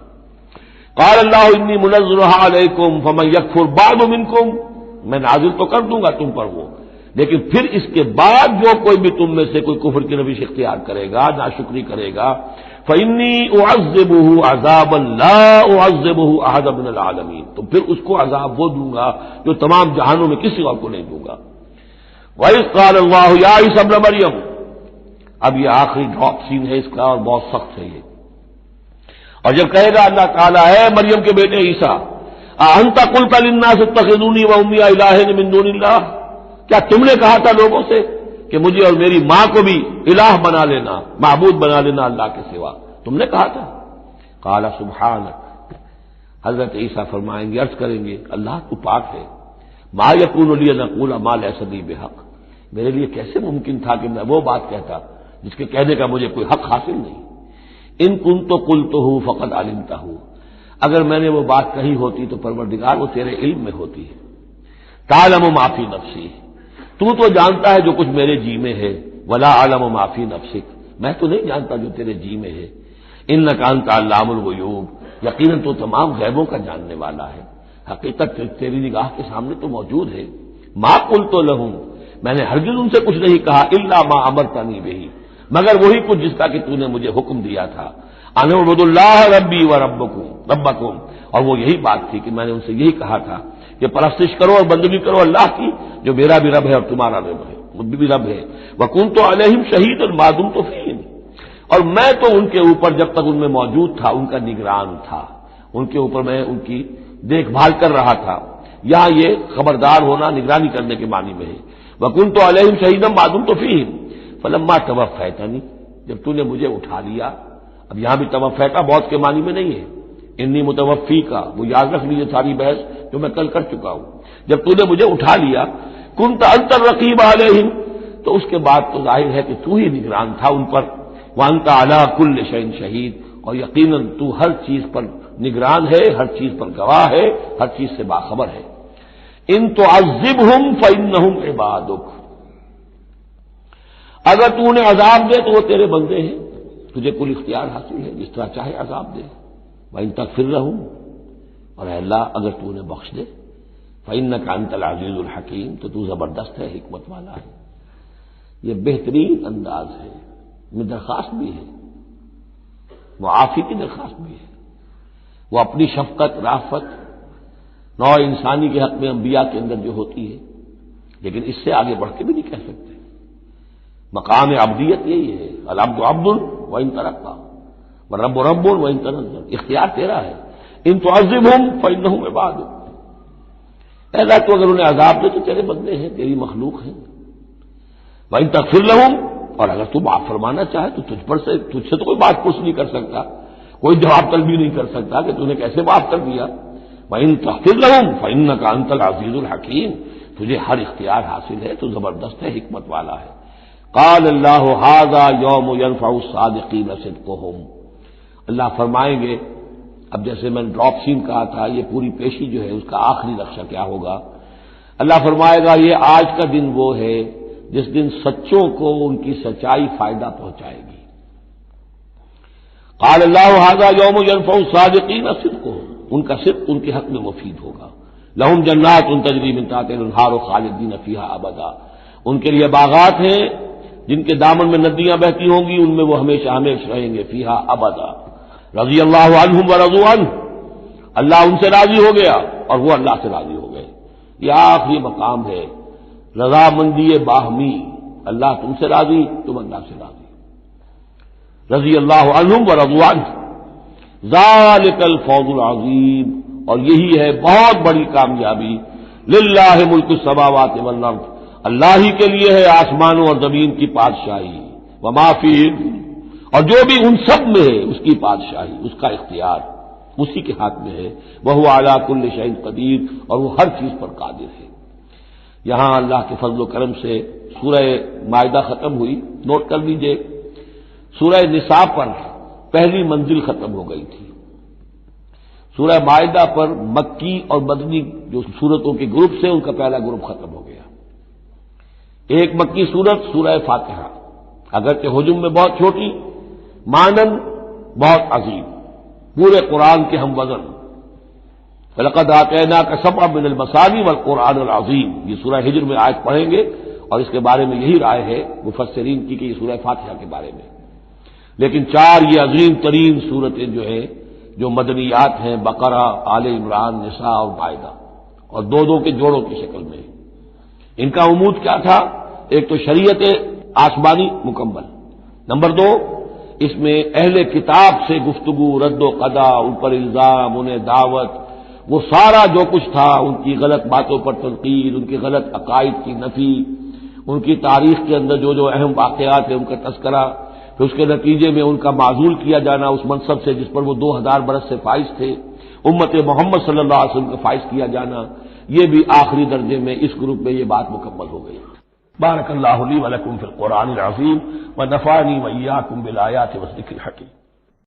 قال اللہ انی منزلها علیکم فمن یکفر بعد منکم، میں نازل تو کر دوں گا تم پر وہ، لیکن پھر اس کے بعد جو کوئی بھی تم میں سے کوئی کفر کی روش اختیار کرے گا، ناشکری کرے گا، فإنی اعذبہ عذابا لا اعذبہ احدا من العالمین، تو پھر اس کو عذاب وہ دوں گا جو تمام جہانوں میں کسی اور کو نہیں دوں گا۔ وَإِذْ قَالَ اللَّهُ يَا عِيسَى ابْنَ مَرْيَمَ، اب یہ آخری ڈراپ سین ہے اس کا اور بہت سخت ہے یہ۔ اور جب کہے گا اللہ تعالیٰ، ہے مریم کے بیٹے عیسیٰ، أَأَنْتَ قُلْتَ لِلنَّاسِ اتَّخِذُونِي وَأُمِّيَ إِلَٰهَيْنِ مِن دُونِ اللَّهِ، کیا تم نے کہا تھا لوگوں سے کہ مجھے اور میری ماں کو بھی الہ بنا لینا، معبود بنا لینا اللہ کے سوا، تم نے کہا تھا؟ قال سبحانک، حضرت عیسیٰ فرمائیں گے، عرض کریں گے، اللہ تو پاک ہے، ما یکون لی ان اقول ما لیس لی بحق، میرے لیے کیسے ممکن تھا کہ میں وہ بات کہتا جس کے کہنے کا مجھے کوئی حق حاصل نہیں۔ ان کنت قلتہ فقد علمتہ، اگر میں نے وہ بات کہی ہوتی تو پروردگار وہ تیرے علم میں ہوتی ہے۔ تعلم ما فی نفسی، تو جانتا ہے جو کچھ میرے جی میں ہے، ولا اعلم ما فی نفسک، میں تو نہیں جانتا جو تیرے جی میں ہے۔ انک انت علام الغیوب، یقیناً تو تمام غیبوں کا جاننے والا ہے، حقیقت تیری نگاہ کے سامنے تو موجود ہے۔ ما قلت لہم، میں نے ہرگز ان سے کچھ نہیں کہا، الا ما امرتنی بہ، مگر وہی کچھ جس کا کہ تو نے مجھے حکم دیا تھا، ان اعبدوا اللہ ربی و ربکم، اور وہ یہی بات تھی کہ میں نے ان سے یہی کہا تھا کہ پرستش کرو اور بندگی کرو اللہ کی، جو میرا بھی رب ہے اور تمہارا بھی رب ہے۔ وکنت علیہم شہیدا ما دمت فیہم، اور میں تو ان کے اوپر جب تک ان میں موجود تھا ان کا نگران تھا، ان کے اوپر میں ان کی دیکھ بھال کر رہا تھا۔ یہاں یہ خبردار ہونا نگرانی کرنے کے معنی میں ہے۔ وکنت علیہم شہیدا ما دمت فیہم فلما توفیتنی، جب تو نے مجھے اٹھا لیا، اب یہاں بھی توفیتا موت کے معنی میں نہیں ہے، انی متوفی کا، وہ یاد رکھ لیجیے ساری بحث جو میں کل کر چکا ہوں۔ جب تو نے مجھے اٹھا لیا، کنت انت الرقیب علیہم، تو اس کے بعد تو ظاہر ہے کہ تو ہی نگران تھا ان پر، وانت علی کل شیء شہید، اور یقیناً تو ہر چیز پر نگران ہے، ہر چیز پر گواہ ہے، ہر چیز سے باخبر ہے۔ ان تعذبہم فانہم عبادک، اگر تو انہیں عذاب دے تو وہ تیرے بندے ہیں، تجھے کل اختیار حاصل ہے، جس طرح چاہے عذاب دے۔ وَإِن تَغْفِرْ لَهُمْ، اور اے اللہ اگر تو انہیں بخش دے، فَإِنَّكَ أَنْتَ الْعَزِيزُ الْحَكِيمُ، تو تو زبردست ہے، حکمت والا ہے۔ یہ بہترین انداز ہے، میں درخواست بھی ہے، معافی کی درخواست بھی ہے۔ وہ اپنی شفقت رافت نوع انسانی کے حق میں انبیاء کے اندر جو ہوتی ہے، لیکن اس سے آگے بڑھ کے بھی نہیں کہہ سکتے۔ مقام عبدیت یہی ہے، العبد عبد وان ترقى والرب رب وان تنزل، اختیار تیرا ہے۔ ان تعذبهم فانهم عبادك، اے اللہ تو اگر انہیں عذاب دے تو تیرے بندے ہیں، تیری مخلوق ہیں۔ وان تغفر لهم، اور اگر تو معاف فرمانا چاہے تو تجھ سے تو کوئی بات پوچھ نہیں کر سکتا، کوئی جواب طلبی نہیں کر سکتا کہ تو نے کیسے معاف کر دیا۔ وان تغفر لهم فانك انت العزيز الحكيم، تجھے ہر اختیار حاصل ہے، تو زبردست ہے، حکمت والا ہے۔ قال اللہ ھذا یوم ینفع الصادقین صدقہم، اللہ فرمائیں گے، اب جیسے میں نے ڈراپ سین کہا تھا، یہ پوری پیشی جو ہے اس کا آخری نقشہ کیا ہوگا، اللہ فرمائے گا یہ آج کا دن وہ ہے جس دن سچوں کو ان کی سچائی فائدہ پہنچائے گی۔ قال اللہ ھذا یوم ینفع الصادقین صدقہم، ان کا صدق ان کے حق میں مفید ہوگا۔ لہم جنات تجری من تحتہا الانہار خالدین فیہا ابدا، ان کے لیے باغات ہیں جن کے دامن میں ندیاں بہتی ہوں گی، ان میں وہ ہمیشہ ہمیشہ رہیں گے، فیہا ابدا۔ رضی اللہ عنہم ورضوا عنہ، اللہ ان سے راضی ہو گیا اور وہ اللہ سے راضی ہو گئے۔ یہ آخری مقام ہے، رضامندی باہمی، اللہ تم سے راضی، تم اللہ سے راضی۔ رضی اللہ عنہم ورضوا عنہ، ذالک الفوز العظیم، اور یہی ہے بہت بڑی کامیابی۔ للہ ملک السماوات والارض، اللہ ہی کے لیے ہے آسمانوں اور زمین کی بادشاہی، وما فیہم، اور جو بھی ان سب میں ہے اس کی بادشاہی، اس کا اختیار اسی کے ہاتھ میں ہے۔ وہو علی کل شیء قدیر، اور وہ ہر چیز پر قادر ہے۔ یہاں اللہ کے فضل و کرم سے سورہ مائدہ ختم ہوئی، نوٹ کر لیجئے، سورہ نساء پر پہلی منزل ختم ہو گئی تھی، سورہ مائدہ پر مکی اور مدنی جو سورتوں کے گروپ سے ان کا پہلا گروپ ختم ہو گیا۔ ایک مکی سورت سورہ فاتحہ، اگرچہ حجم میں بہت چھوٹی، مانن بہت عظیم، پورے قرآن کے ہم وزن۔ فَلَقَدْ آتَيْنَاكَ سَبْعًا مِنَ الْمَثَانِي وَالْقُرْآنِ الْعَظِيمِ، یہ سورہ ہجر میں آیت پڑھیں گے، اور اس کے بارے میں یہی رائے ہے مفسرین کی کہ یہ سورہ فاتحہ کے بارے میں۔ لیکن چار یہ عظیم ترین سورتیں جو ہیں جو مدنیات ہیں، بقرہ، آل عمران، نساء اور مائدہ، اور دو دو کے جوڑوں کی شکل میں۔ ان کا عمود کیا تھا؟ ایک تو شریعت آسمانی مکمل، نمبر دو اس میں اہل کتاب سے گفتگو، رد و قضا، ان پر الزام، انہیں دعوت، وہ سارا جو کچھ تھا، ان کی غلط باتوں پر تنقید، ان کی غلط عقائد کی نفی، ان کی تاریخ کے اندر جو جو اہم واقعات ہیں ان کا تذکرہ، پھر اس کے نتیجے میں ان کا معزول کیا جانا اس منصب سے جس پر وہ 2000 برس سے فائز تھے، امت محمد صلی اللہ علیہ وسلم کا فائز کیا جانا، یہ بھی آخری درجے میں اس گروپ میں یہ بات مکمل ہو گئی۔ بارک اللہ لی و لکم فی القرآن العظیم ونفعنی و ایاکم بالآیات والذکر الحکیم۔